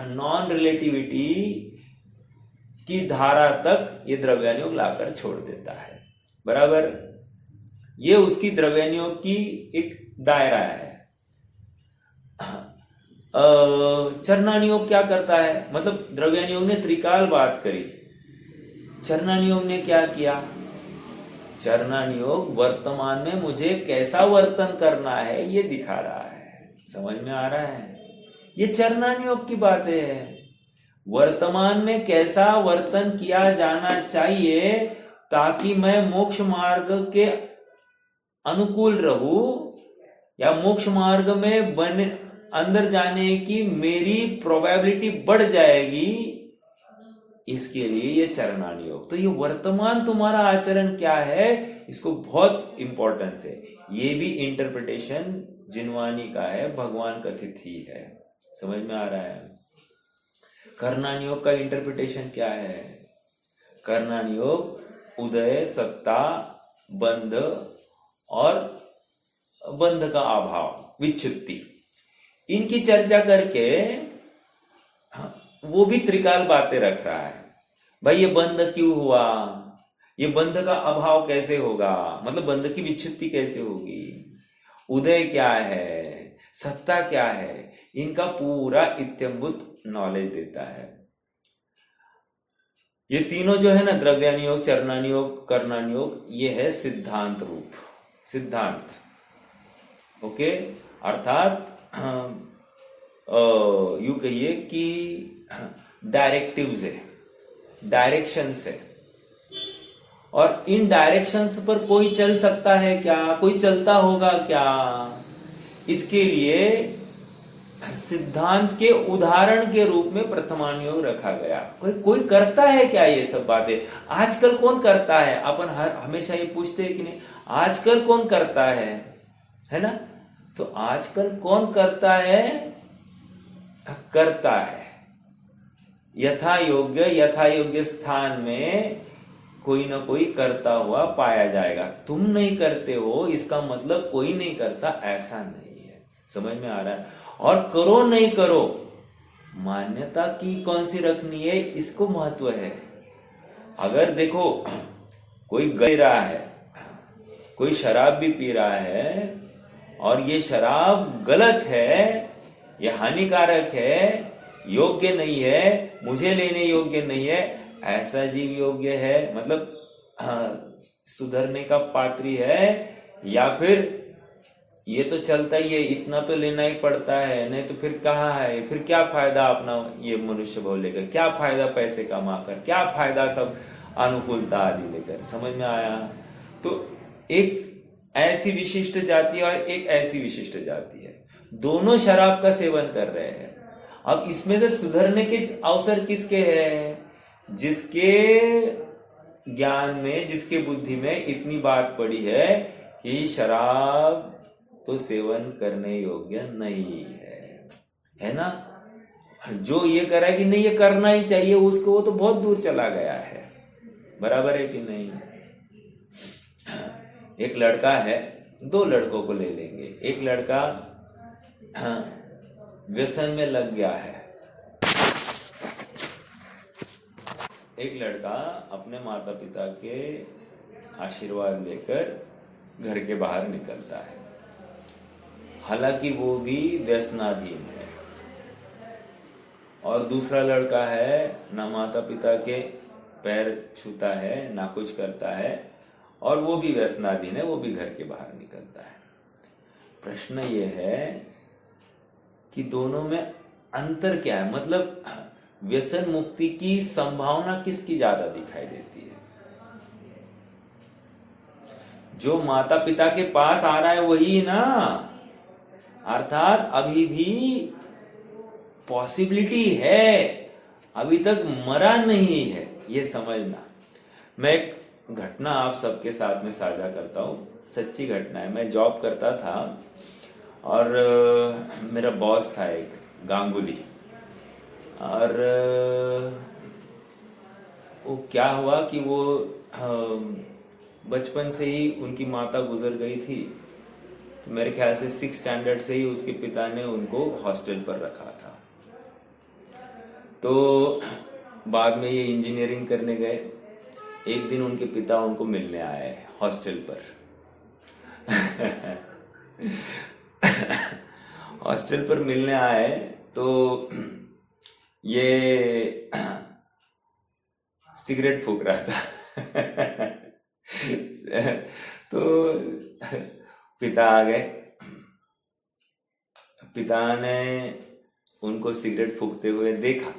नॉन रिलेटिविटी की धारा तक ये द्रव्यानुयोग लाकर छोड़ देता है। बराबर, ये उसकी द्रव्यानुयोग की एक दायरा है। चरणानुयोग क्या करता है? मतलब द्रव्यानुयोग ने त्रिकाल बात करी, चरणानुयोग ने क्या किया? चरणानुयोग वर्तमान में मुझे कैसा वर्तन करना है ये दिखा रहा है। समझ में आ रहा है? ये चरणानुयोग की बातें है। वर्तमान में कैसा वर्तन किया जाना चाहिए ताकि मैं मोक्ष मार्ग के अनुकूल रहूं या मोक्ष मार्ग में अंदर जाने की मेरी प्रोबेबिलिटी बढ़ जाएगी, इसके लिए ये चरणानुयोग। तो ये वर्तमान तुम्हारा आचरण क्या है, इसको बहुत इंपॉर्टेंस है। ये भी इंटरप्रिटेशन जिनवानी का है, भगवान कथित ही है। समझ में आ रहा है? कर्णानुयोग का इंटरप्रिटेशन क्या है? कर्णानुयोग उदय, सत्ता, बंध और बंध का अभाव, विच्छुत्ति, इनकी चर्चा करके वो भी त्रिकाल बातें रख रहा है। भाई ये बंध क्यों हुआ, ये बंध का अभाव कैसे होगा, मतलब बंध की विच्छुत्ति कैसे होगी, उदय क्या है, सत्ता क्या है, इनका पूरा इत्यंभूत नॉलेज देता है। ये तीनों जो है ना, द्रव्यानुयोग, चरणानुयोग, कर्णानुयोग, ये है सिद्धांत रूप, सिद्धांत। ओके, अर्थात यूं कहिए कि डायरेक्टिव्स है, डायरेक्शंस है। और इन डायरेक्शंस पर कोई चल सकता है क्या? कोई चलता होगा क्या? इसके लिए सिद्धांत के उदाहरण के रूप में प्रथमानुयोग रखा गया। कोई करता है क्या ये सब बातें? आजकल कौन करता है? अपन हमेशा ये पूछते हैं कि नहीं, आजकल कौन करता है ना? तो आजकल कौन करता है? करता है यथा योग्य स्थान में कोई ना कोई करता हुआ पाया जाएगा। तुम नहीं करते हो इसका मतलब कोई नहीं करता ऐसा नहीं है। समझ में आ रहा है? और करो नहीं करो, मान्यता की कौन सी रखनी है, इसको महत्व है। अगर देखो कोई गे रहा है, कोई शराब भी पी रहा है और ये शराब गलत है, ये हानिकारक है, योग्य नहीं है, मुझे लेने योग्य नहीं है, ऐसा जीव योग्य है, मतलब सुधरने का पात्री है, या फिर ये तो चलता ही है, इतना तो लेना ही पड़ता है, नहीं तो फिर कहाँ है, फिर क्या फायदा अपना ये मनुष्य भाव लेकर, क्या फायदा पैसे कमाकर, क्या फायदा सब अनुकूलता आदि लेकर। समझ में आया? तो एक ऐसी विशिष्ट जाति और एक ऐसी विशिष्ट जाति है, दोनों शराब का सेवन कर रहे हैं। अब इसमें से सुधरने के अवसर किसके हैं? जिसके ज्ञान में, जिसके बुद्धि में इतनी बात पड़ी है कि शराब तो सेवन करने योग्य नहीं है ना? जो ये करा कि नहीं ये करना ही चाहिए उसको, वो तो बहुत दूर चला गया है। बराबर है कि नहीं? एक लड़का है, दो लड़कों को ले लेंगे। एक लड़का व्यसन में लग गया है, एक लड़का अपने माता पिता के आशीर्वाद लेकर घर के बाहर निकलता है, हालांकि वो भी व्यसनाधीन है। और दूसरा लड़का है, ना माता पिता के पैर छूता है, ना कुछ करता है, और वो भी व्यसनाधीन है, वो भी घर के बाहर निकलता है। प्रश्न ये है कि दोनों में अंतर क्या है? मतलब व्यसन मुक्ति की संभावना किसकी ज्यादा दिखाई देती है? जो माता पिता के पास आ रहा है वही ना, अर्थात अभी भी पॉसिबिलिटी है, अभी तक मरा नहीं है, ये समझना। मैं एक घटना आप सबके साथ में साझा करता हूं, सच्ची घटना है। मैं जॉब करता था और मेरा बॉस था एक गांगुली, और वो क्या हुआ कि वो बचपन से ही उनकी माता गुजर गई थी, तो मेरे ख्याल से 6th स्टैंडर्ड से ही उसके पिता ने उनको हॉस्टल पर रखा था। तो बाद में ये इंजीनियरिंग करने गए। एक दिन उनके पिता उनको मिलने आए हॉस्टल पर। हॉस्टल पर मिलने आए तो ये सिगरेट फूंक रहा था। तो पिता आ गए, पिता ने उनको सिगरेट फूंकते हुए देखा,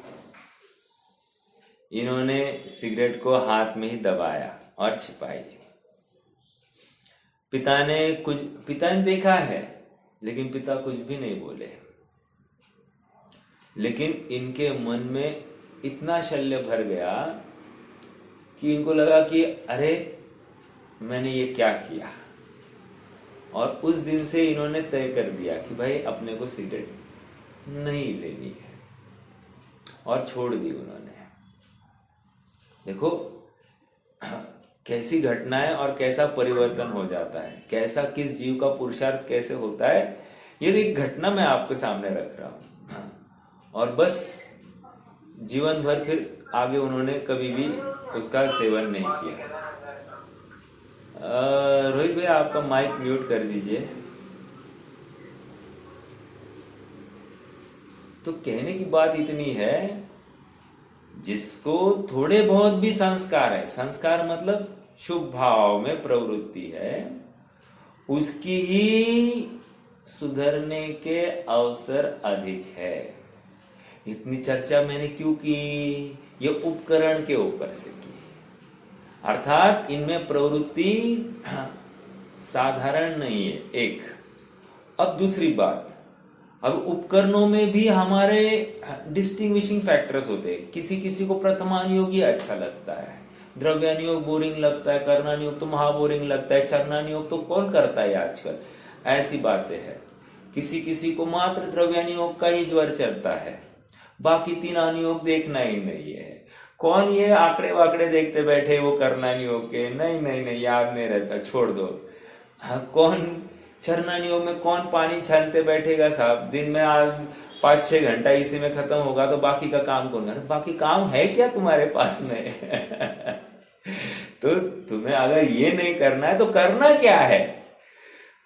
इन्होंने सिगरेट को हाथ में ही दबाया और छिपाई। पिता ने देखा है, लेकिन पिता कुछ भी नहीं बोले। लेकिन इनके मन में इतना शल्य भर गया कि इनको लगा कि अरे मैंने ये क्या किया। और उस दिन से इन्होंने तय कर दिया कि भाई अपने को सिगरेट नहीं लेनी है, और छोड़ दी उन्होंने। देखो कैसी घटना है और कैसा परिवर्तन हो जाता है, कैसा किस जीव का पुरुषार्थ कैसे होता है, ये एक घटना मैं आपके सामने रख रहा हूं। और बस जीवन भर फिर आगे उन्होंने कभी भी उसका सेवन नहीं किया। रोहित भाई आपका माइक म्यूट कर दीजिए। तो कहने की बात इतनी है, जिसको थोड़े बहुत भी संस्कार है, संस्कार मतलब शुभ भाव में प्रवृत्ति है, उसकी ही सुधरने के अवसर अधिक है। इतनी चर्चा मैंने क्यों की? ये उपकरण के ऊपर से की, अर्थात इनमें प्रवृत्ति साधारण नहीं है। एक अब दूसरी बात, अब उपकरणों में भी हमारे डिस्टिंग्विशिंग फैक्टर्स होते हैं। किसी किसी को प्रथमानुयोग ही अच्छा लगता है, द्रव्यानुयोग बोरिंग लगता है, कर्णानुयोग तो महाबोरिंग लगता है, चरणानुयोग तो कौन करता है आजकल, ऐसी बातें हैं। किसी किसी को मात्र द्रव्यानुयोग का ही ज्वर चलता है, बाकी तीन अनुयोग देखना ही नहीं है। कौन ये आंकड़े वाकड़े देखते बैठे वो कर्णानुयोग के, नहीं नहीं नहीं, याद नहीं रहता, छोड़ दो। कौन चरणानुयोग में कौन पानी छानते बैठेगा साहब, दिन में आज 5-6 घंटा इसी में खत्म होगा तो बाकी का काम कौन करे? बाकी काम है क्या तुम्हारे पास में? तो तुम्हें अगर ये नहीं करना है तो करना क्या है?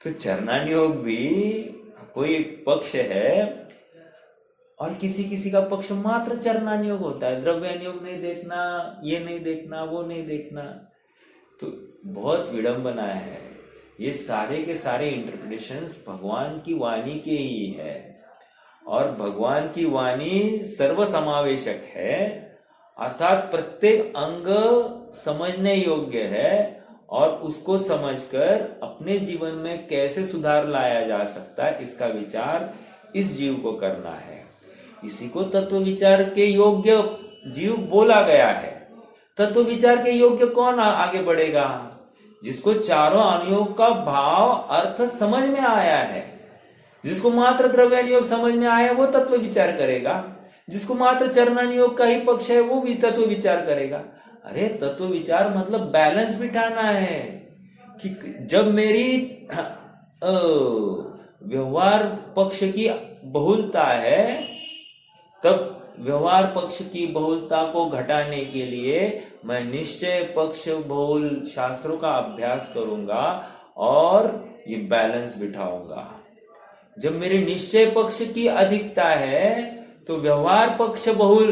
तो चरणानुयोग भी कोई पक्ष है और किसी किसी का पक्ष मात्र चरणानुयोग होता है, द्रव्यानुयोग नहीं देखना, ये नहीं देखना, वो नहीं देखना। तो बहुत विडंबना है। ये सारे के सारे इंटरप्रिटेशंस भगवान की वाणी के ही है और भगवान की वाणी सर्वसमावेशक है, अर्थात प्रत्येक अंग समझने योग्य है और उसको समझकर अपने जीवन में कैसे सुधार लाया जा सकता है इसका विचार इस जीव को करना है। इसी को तत्व विचार के योग्य जीव बोला गया है। तत्व विचार के योग्य कौन आगे बढ़ेगा? जिसको चारों अनुयोग का भाव अर्थ समझ में आया है। जिसको मात्र द्रव्यानुयोग समझ में आया वो तत्व विचार करेगा, जिसको मात्र चरणानुयोग का ही पक्ष है वो भी तत्व विचार करेगा। अरे तत्व विचार मतलब बैलेंस बिठाना है कि जब मेरी व्यवहार पक्ष की बहुलता है तब व्यवहार पक्ष की बहुलता को घटाने के लिए मैं निश्चय पक्ष बहुल शास्त्रों का अभ्यास करूंगा और ये बैलेंस बिठाऊंगा। जब मेरे निश्चय पक्ष की अधिकता है तो व्यवहार पक्ष बहुल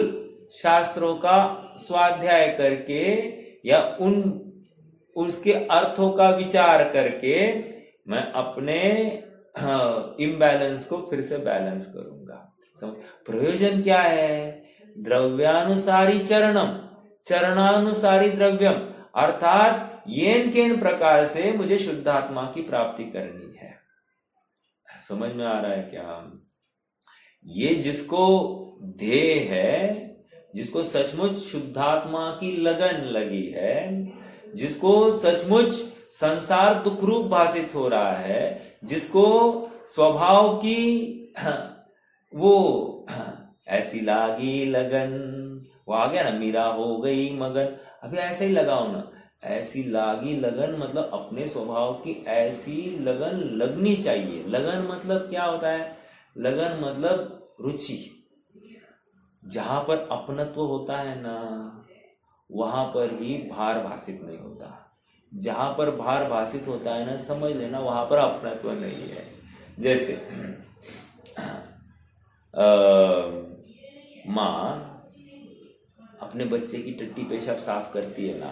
शास्त्रों का स्वाध्याय करके या उसके अर्थों का विचार करके मैं अपने इम्बैलेंस को फिर से बैलेंस करूंगा। प्रयोजन क्या है? द्रव्यानुसारी चरणम, चरणानुसारी द्रव्यम, अर्थात येन केन प्रकार से मुझे शुद्धात्मा की प्राप्ति करनी है। समझ में आ रहा है क्या? ये जिसको ध्येय है, जिसको सचमुच शुद्धात्मा की लगन लगी है, जिसको सचमुच संसार दुख रूप भाषित हो रहा है, जिसको स्वभाव की वो ऐसी लागी लगन, वो आ गया ना, मीरा हो गई मगन। अभी ऐसे ही लगाओ ना, ऐसी लागी लगन मतलब अपने स्वभाव की ऐसी लगन लगनी चाहिए। लगन मतलब क्या होता है? लगन मतलब रुचि। जहां पर अपनत्व होता है ना वहां पर ही भार भाषित नहीं होता। जहां पर भार भाषित होता है ना, समझ लेना वहां पर अपनत्व नहीं है। जैसे माँ अपने बच्चे की टट्टी पेशाब साफ करती है ना,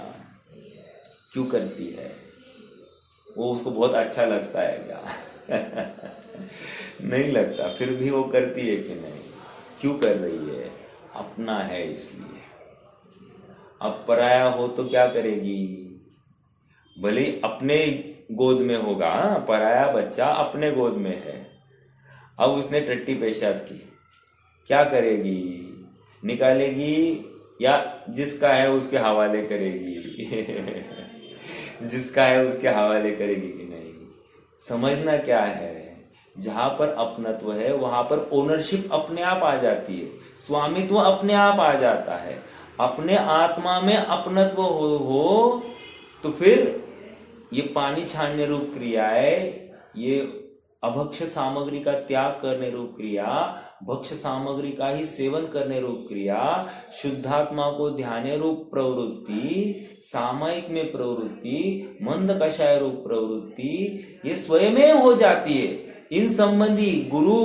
क्यों करती है? वो उसको बहुत अच्छा लगता है क्या? नहीं लगता, फिर भी वो करती है कि नहीं? क्यों कर रही है? अपना है इसलिए। अब पराया हो तो क्या करेगी? भले अपने गोद में होगा, पराया बच्चा अपने गोद में है, अब उसने टट्टी पेशाब की, क्या करेगी? निकालेगी या जिसका है उसके हवाले करेगी? जिसका है उसके हवाले करेगी कि नहीं? समझना क्या है, जहां पर अपनत्व है वहां पर ओनरशिप अपने आप आ जाती है, स्वामित्व अपने आप आ जाता है। अपने आत्मा में अपनत्व हो तो फिर ये पानी छानने रूप क्रिया है, ये अभक्ष सामग्री का त्याग करने रूप क्रिया, भक्ष सामग्री का ही सेवन करने रूप क्रिया, शुद्धात्मा को ध्याने रूप प्रवृत्ति, सामयिक में प्रवृत्ति, मंद कषाय रूप प्रवृत्ति, ये स्वयं हो जाती है। इन संबंधी गुरु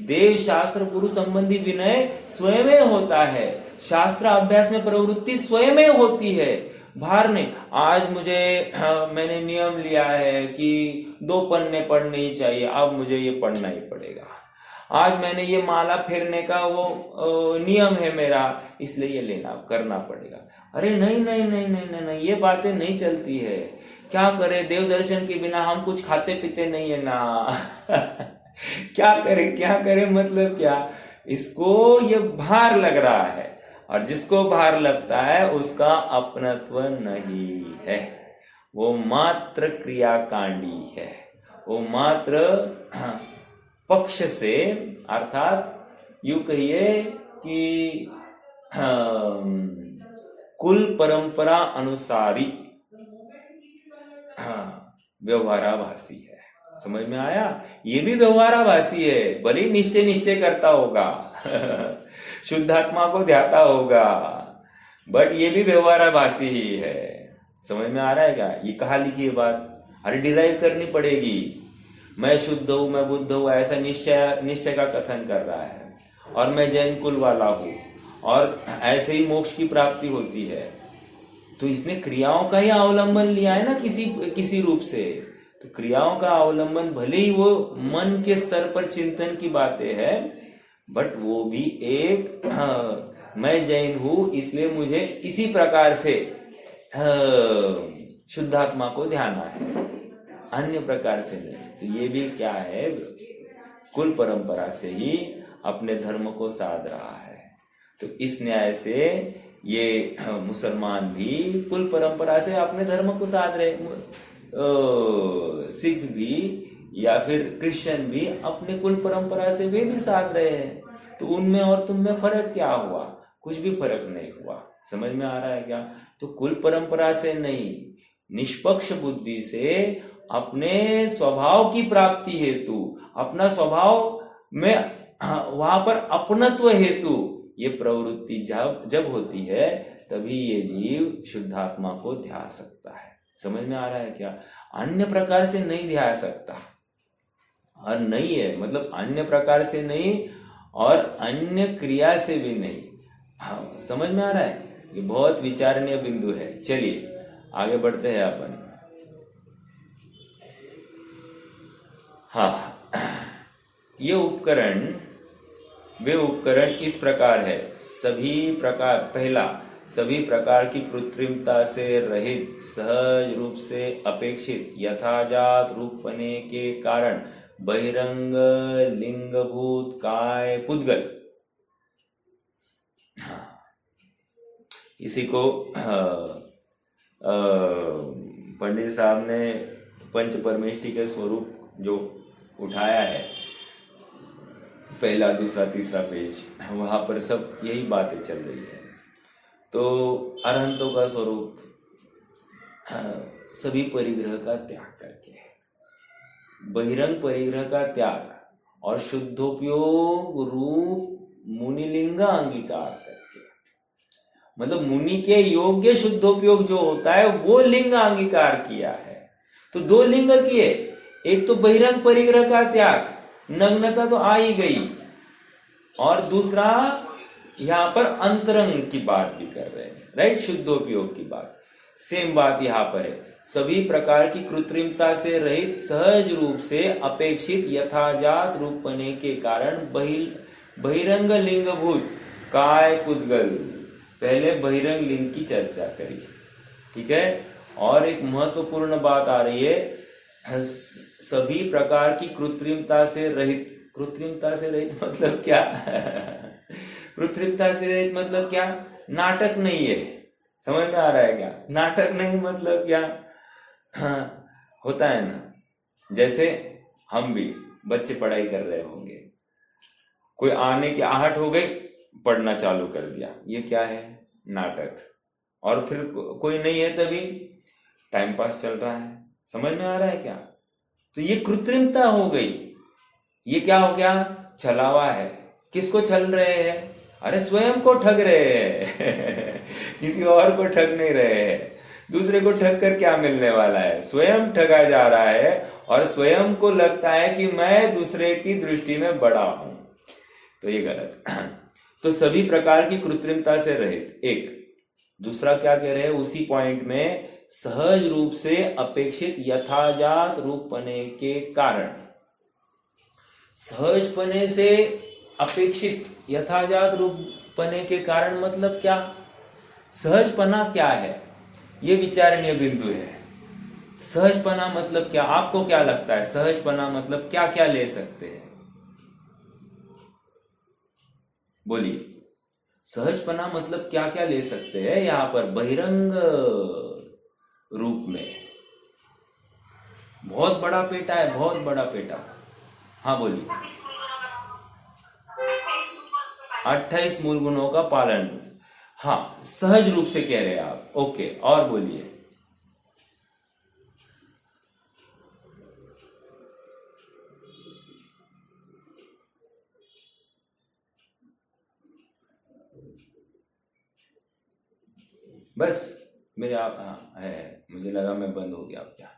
देव शास्त्र गुरु संबंधी विनय स्वयं होता है। शास्त्र अभ्यास में प्रवृत्ति स्वयं होती है, भार नहीं। आज मुझे मैंने नियम लिया है कि 2 पन्ने पढ़ने ही चाहिए, अब मुझे ये पढ़ना ही पड़ेगा। आज मैंने ये माला फेरने का वो नियम है मेरा, इसलिए ये लेना करना पड़ेगा। अरे नहीं नहीं नहीं नहीं नहीं, नहीं ये बातें नहीं चलती है। क्या करे, देव दर्शन के बिना हम कुछ खाते पीते नहीं है ना। क्या करे मतलब क्या, इसको ये भार लग रहा है, और जिसको भार लगता है उसका अपनत्व नहीं है, वो मात्र क्रियाकांडी है, वो मात्र पक्ष से, अर्थात यूं कहिए कि कुल परंपरा अनुसारी व्यवहाराभासी है। समझ में आया? ये भी व्यवहाराभासी है, भले निश्चय करता होगा शुद्धात्मा को ध्याता होगा, बट ये भी व्यवहाराभासी ही है। समझ में आ रहा है क्या? ये कहाँ लिखी है बात? अरे डिराइव करनी पड़ेगी। मैं शुद्ध हूं, मैं बुद्ध हूं, ऐसा निश्चय का कथन कर रहा है, और मैं जैन कुल वाला हूं, और ऐसे ही मोक्ष की प्राप्ति होती है। तो इसने क्रियाओं का ही अवलंबन लिया है ना किसी रूप से। तो क्रियाओं का अवलंबन भले ही वो मन के स्तर पर चिंतन की बातें है, बट वो भी एक मैं जैन हूं इसलिए मुझे इसी प्रकार से शुद्धात्मा को ध्याना है, अन्य प्रकार से नहीं। तो ये भी क्या है, कुल परंपरा से ही अपने धर्म को साध रहा है। तो इस न्याय से ये मुसलमान भी कुल परंपरा से अपने धर्म को साध रहे, सिख भी या फिर क्रिश्चियन भी अपने कुल परंपरा से वे भी साध रहे हैं। तो उनमें और तुम में फर्क क्या हुआ? कुछ भी फर्क नहीं हुआ। समझ में आ रहा है क्या? तो कुल परंपरा से नहीं, निष्पक्ष बुद्धि से अपने स्वभाव की प्राप्ति हेतु, अपना स्वभाव में वहां पर अपनत्व हेतु ये प्रवृत्ति जब होती है, तभी ये जीव शुद्धात्मा को ध्या सकता है। समझ में आ रहा है क्या? अन्य प्रकार से नहीं ध्या सकता। और नहीं है मतलब अन्य प्रकार से नहीं, और अन्य क्रिया से भी नहीं। हाँ, समझ में आ रहा है? ये बहुत विचारणीय बिंदु है। चलिए आगे बढ़ते हैं अपन। हाँ, ये वे उपकरण इस प्रकार है। पहला, सभी प्रकार की कृत्रिमता से रहित, सहज रूप से अपेक्षित यथाजात रूपने के कारण बहिरंग लिंगभूत काय पुद्गल। इसी को पंडित साहब ने पंच परमेष्टि के स्वरूप जो उठाया है, पहला, दूसरा, तीसरा पेज, वहां पर सब यही बातें चल रही है। तो अरहंतों का स्वरूप सभी परिग्रह का त्याग करके, बहिरंग परिग्रह का त्याग और शुद्धोपयोग रूप मुनिलिंग अंगीकार करके, मतलब मुनि के योग्य शुद्धोपयोग जो होता है वो लिंग अंगीकार किया है। तो दो लिंग किए, एक तो बहिरंग परिग्रह का त्याग, नग्नता तो आ ही गई, और दूसरा यहां पर अंतरंग की बात भी कर रहे हैं, राइट, शुद्धोपयोग की बात। सेम बात यहां पर है, सभी प्रकार की कृत्रिमता से रहित, सहज रूप से अपेक्षित यथाजात रूपने के कारण बहिरंग लिंगभूत काय पुद्गल। पहले बहिरंग लिंग की चर्चा करी, ठीक है। और एक महत्वपूर्ण बात आ रही है, सभी प्रकार की कृत्रिमता से रहित। कृत्रिमता से रहित मतलब क्या? कृत्रिमता से रहित मतलब क्या? नाटक नहीं है। समझ में आ रहा है क्या? नाटक नहीं मतलब क्या? होता है ना, जैसे हम भी बच्चे पढ़ाई कर रहे होंगे, कोई आने की आहट हो गई, पढ़ना चालू कर दिया, ये क्या है? नाटक। और फिर कोई नहीं है तभी टाइम पास चल रहा है। समझ में आ रहा है क्या? तो ये कृत्रिमता हो गई। ये क्या हो गया? छलावा है। किसको छल रहे हैं? अरे स्वयं को ठग रहे हैं किसी और को ठग नहीं रहे हैं। दूसरे को ठग कर क्या मिलने वाला है? स्वयं ठगा जा रहा है, और स्वयं को लगता है कि मैं दूसरे की दृष्टि में बड़ा हूं। तो ये गलत। तो सभी प्रकार की कृत्रिमता से रहित, एक। दूसरा क्या कह रहे हैं उसी पॉइंट में, सहज रूप से अपेक्षित यथाजात रूपने के कारण। सहजपने से अपेक्षित यथाजात रूपने के कारण मतलब क्या? सहजपना क्या है? ये विचारणीय बिंदु है। सहजपना मतलब क्या? आपको क्या लगता है सहजपना मतलब क्या क्या ले सकते हैं? बोलिए, सहजपना मतलब क्या क्या ले सकते हैं यहां पर बहिरंग रूप में? बहुत बड़ा पेटा है, बहुत बड़ा पेटा। हाँ बोलिए। 28 मूल गुणों का पालन। हाँ, सहज रूप से कह रहे हैं आप। ओके, और बोलिए। बस मेरे आप, हाँ है, मुझे लगा मैं बंद हो गया अब क्या।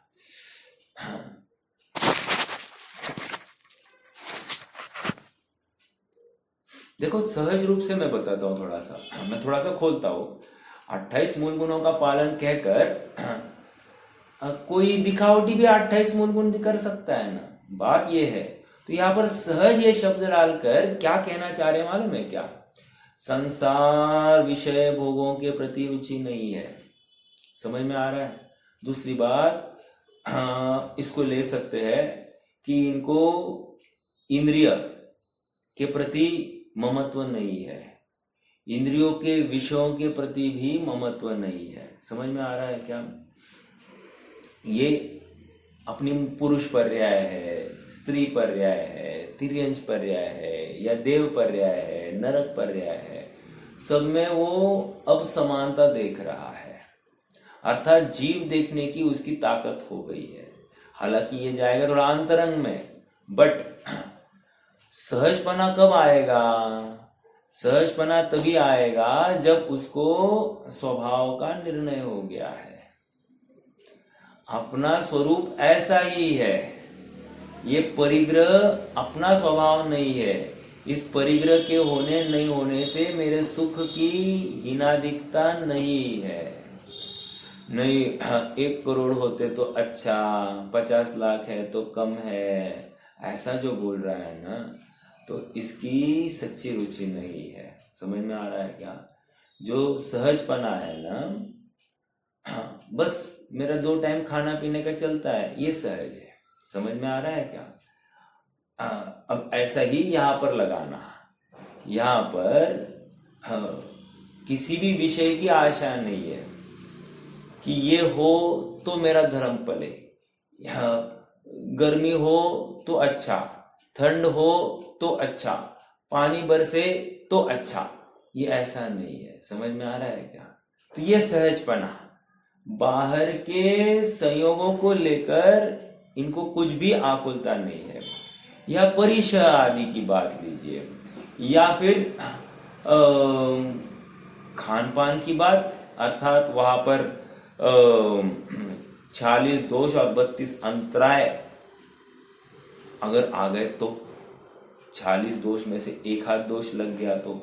हाँ। देखो, सहज रूप से मैं बताता हूँ थोड़ा सा, मैं थोड़ा सा खोलता हूँ। 28 मूल गुणों का पालन कहकर कोई दिखावटी भी 28 मूल गुण कर सकता है ना, बात ये है। तो यहाँ पर सहज ये शब्द डालकर क्या कहना चाह रहे हैं मालूम है क्या? संसार विषय भोगों के प्रति रुचि नहीं है। समझ में आ रहा है? दूसरी बात, इसको ले सकते हैं कि इनको इंद्रिय के प्रति ममत्व नहीं है, इंद्रियों के विषयों के प्रति भी ममत्व नहीं है। समझ में आ रहा है क्या? ये अपनी पुरुष पर्याय है, स्त्री पर्याय है, तिर्यंश पर्याय है, या देव पर्याय है, नरक पर्याय है, सब में वो अब समानता देख रहा है। अर्थात जीव देखने की उसकी ताकत हो गई है। हालांकि ये जाएगा थोड़ा अंतरंग में, बट सहजपना कब आएगा? सहजपना तभी आएगा जब उसको स्वभाव का निर्णय हो गया है। अपना स्वरूप ऐसा ही है, ये परिग्रह अपना स्वभाव नहीं है। इस परिग्रह के होने नहीं होने से मेरे सुख की हीनादिकता नहीं है। नहीं 1 करोड़ होते तो अच्छा, 50 लाख है तो कम है, ऐसा जो बोल रहा है ना, तो इसकी सच्ची रुचि नहीं है। समझ में आ रहा है क्या? जो सहजपना है ना, बस मेरा 2 टाइम खाना पीने का चलता है, ये सहज है। समझ में आ रहा है क्या? अब ऐसा ही यहाँ पर लगाना, यहाँ पर किसी भी विषय की आशा नहीं है कि ये हो तो मेरा धर्म पले, गर्मी हो तो अच्छा, ठंड हो तो अच्छा, पानी बरसे तो अच्छा, ये ऐसा नहीं है। समझ में आ रहा है क्या? तो ये सहजपना, बाहर के संयोगों को लेकर इनको कुछ भी आकुलता नहीं है। या परिचय आदि की बात लीजिए, या फिर खान पान की बात, अर्थात वहां पर 46 दोष और 32 अंतराय अगर आ गए तो, 46 दोष में से एक आध दोष लग गया तो,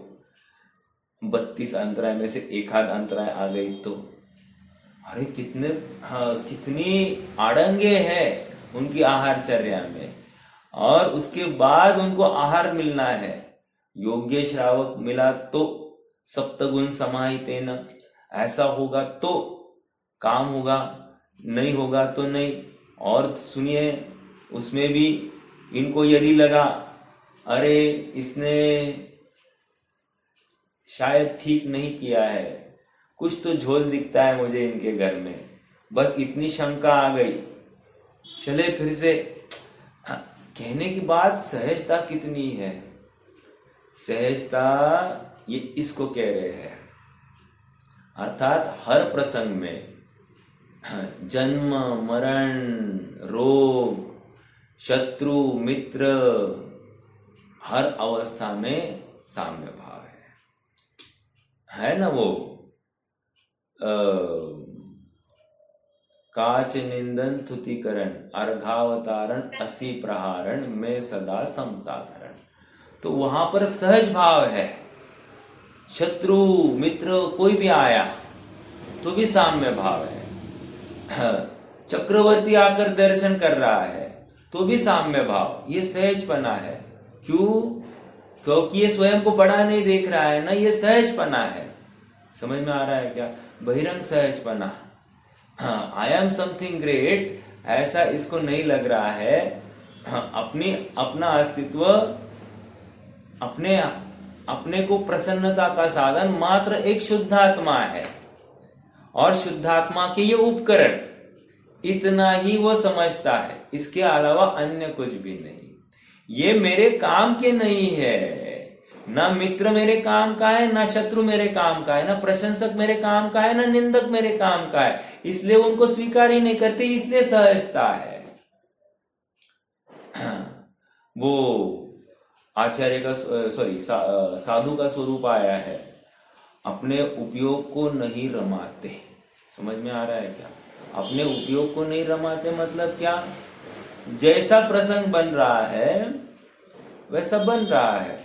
32 अंतराय में से एक आध अंतराय आ गई तो, अरे कितनी आड़ंगे हैं उनकी आहारचर्या में। और उसके बाद उनको आहार मिलना है, योग्य श्रावक मिला तो सप्तगुण समाहितेन, ऐसा होगा तो काम होगा, नहीं होगा तो नहीं। और सुनिए, उसमें भी इनको यदि लगा अरे इसने शायद ठीक नहीं किया है, कुछ तो झोल दिखता है मुझे इनके घर में, बस इतनी शंका आ गई, चले फिर से। कहने की बात सहजता कितनी है, सहजता ये इसको कह रहे हैं। अर्थात हर प्रसंग में जन्म मरण रोग शत्रु मित्र, हर अवस्था में साम्य भाव है ना। वो काच निंदन थुतिकरण अर्घावतारण असी प्रहारण में सदा समता धरण, तो वहां पर सहज भाव है। शत्रु मित्र कोई भी आया तो भी साम्य भाव है। चक्रवर्ती आकर दर्शन कर रहा है तो भी साम्य भाव, ये सहजपना है। क्यों? क्योंकि ये स्वयं को बड़ा नहीं देख रहा है ना, ये सहजपना है। समझ में आ रहा है क्या? बहिरंग सहजपना, आई एम समथिंग ग्रेट, ऐसा इसको नहीं लग रहा है। अपना अस्तित्व, अपने को प्रसन्नता का साधन मात्र एक शुद्धात्मा है, और शुद्धात्मा के ये उपकरण, इतना ही वो समझता है, इसके अलावा अन्य कुछ भी नहीं। ये मेरे काम के नहीं है, ना मित्र मेरे काम का है, ना शत्रु मेरे काम का है, ना प्रशंसक मेरे काम का है, ना निंदक मेरे काम का है, इसलिए उनको स्वीकार ही नहीं करते, इसलिए सहजता है। वो आचार्य का साधु का स्वरूप आया है, अपने उपयोग को नहीं रमाते। समझ में आ रहा है क्या? अपने उपयोग को नहीं रमाते मतलब क्या? जैसा प्रसंग बन रहा है वैसा बन रहा है,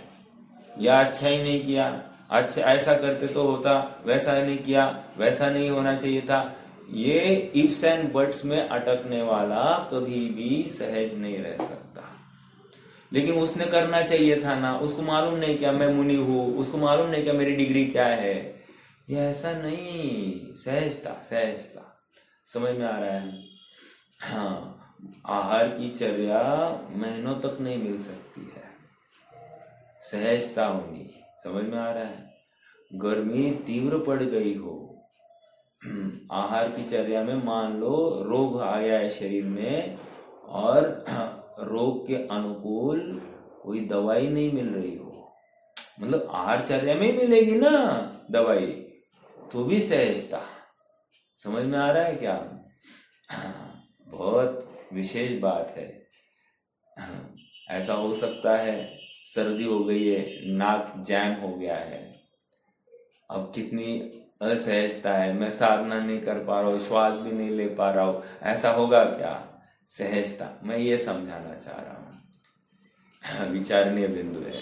या अच्छा ही नहीं किया, अच्छा ऐसा करते तो होता, वैसा नहीं किया, वैसा नहीं होना चाहिए था। ये इफ्स एंड बट्स में अटकने वाला कभी भी सहज नहीं रह सकता। लेकिन उसने करना चाहिए था ना, उसको मालूम नहीं क्या मैं मुनि हूं, उसको मालूम नहीं क्या मेरी डिग्री क्या है। ये ऐसा नहीं, सहजता, सहजता। समझ में आ रहा है? हाँ, आहार की चर्या महीनों तक नहीं मिल सकती है, सहजता होनी। समझ में आ रहा है? गर्मी तीव्र पड़ गई हो, आहार की चर्या में मान लो रोग आया है शरीर में, और रोग के अनुकूल कोई दवाई नहीं मिल रही हो, मतलब आहार चर्या में ही मिलेगी ना दवाई, तो भी सहजता। समझ में आ रहा है क्या? बहुत विशेष बात है। ऐसा हो सकता है सर्दी हो गई है, नाक जैम हो गया है, अब कितनी असहजता है, मैं साधना नहीं कर पा रहा हूँ, श्वास भी नहीं ले पा रहा हूँ, ऐसा होगा क्या? सहजता, मैं ये समझाना चाह रहा हूँ। विचारणीय बिंदु है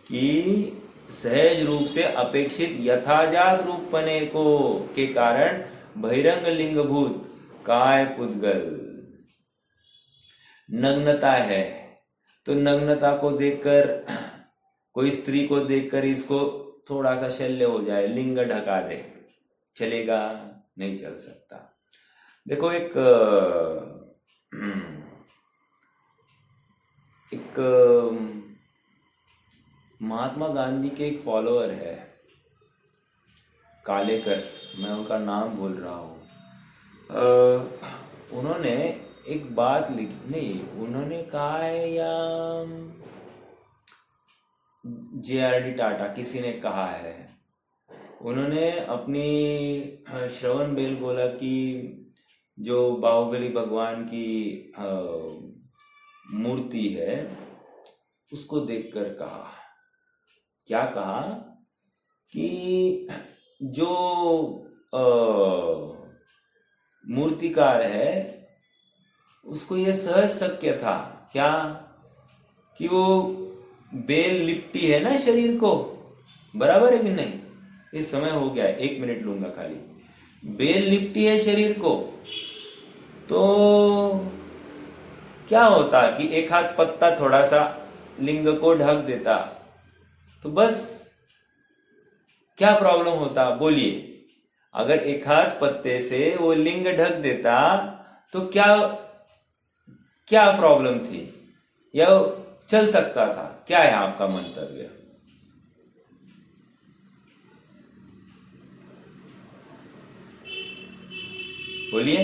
कि सहज रूप से अपेक्षित यथाजात रूपपने को के कारण बहिरंग लिंगभूत काय पुद्गल नग्नता है, तो नग्नता को देखकर, कोई स्त्री को देखकर इसको थोड़ा सा शल्य हो जाए, लिंग ढका दे, चलेगा? नहीं चल सकता। देखो एक महात्मा गांधी के एक फॉलोअर है कालेकर, मैं उनका नाम भूल रहा हूँ। उन्होंने एक बात लिखी, नहीं उन्होंने कहा है या JRD टाटा किसी ने कहा है, उन्होंने अपनी श्रवण बेलगोला की जो बाहुबली भगवान की मूर्ति है उसको देखकर कहा, क्या कहा कि जो मूर्तिकार है उसको यह सहज शक्य था क्या कि वो बेल लिपटी है ना शरीर को, बराबर है कि नहीं? इस समय हो गया है, 1 मिनट लूंगा खाली। बेल लिपटी है शरीर को, तो क्या होता कि एक हाथ पत्ता थोड़ा सा लिंग को ढक देता, तो बस क्या प्रॉब्लम होता? बोलिए, अगर एक हाथ पत्ते से वो लिंग ढक देता तो क्या प्रॉब्लम थी, या चल सकता था? क्या है आपका मंतव्य? बोलिए।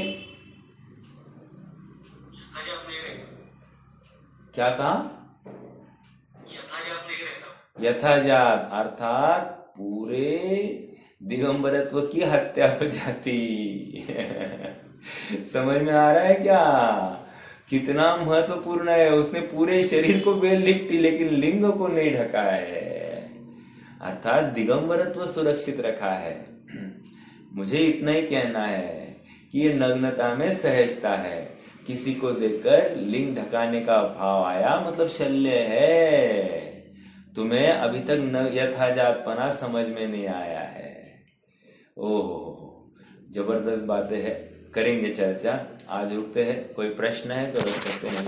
क्या कहा? यथाजात अर्थात पूरे दिगंबरत्व की हत्या हो जाती। समझ में आ रहा है क्या? कितना महत्वपूर्ण है, उसने पूरे शरीर को बेल लिपटी लेकिन लिंग को नहीं ढका है, अर्थात दिगंबरत्व सुरक्षित रखा है। मुझे इतना ही कहना है कि ये नग्नता में सहजता है। किसी को देखकर लिंग ढकाने का भाव आया मतलब शल्य है। तुम्हें अभी तक यथाजातपना समझ में नहीं आया है। ओहो, जबरदस्त बातें हैं, करेंगे चर्चा। आज रुकते हैं, कोई प्रश्न है तो रख सकते हैं।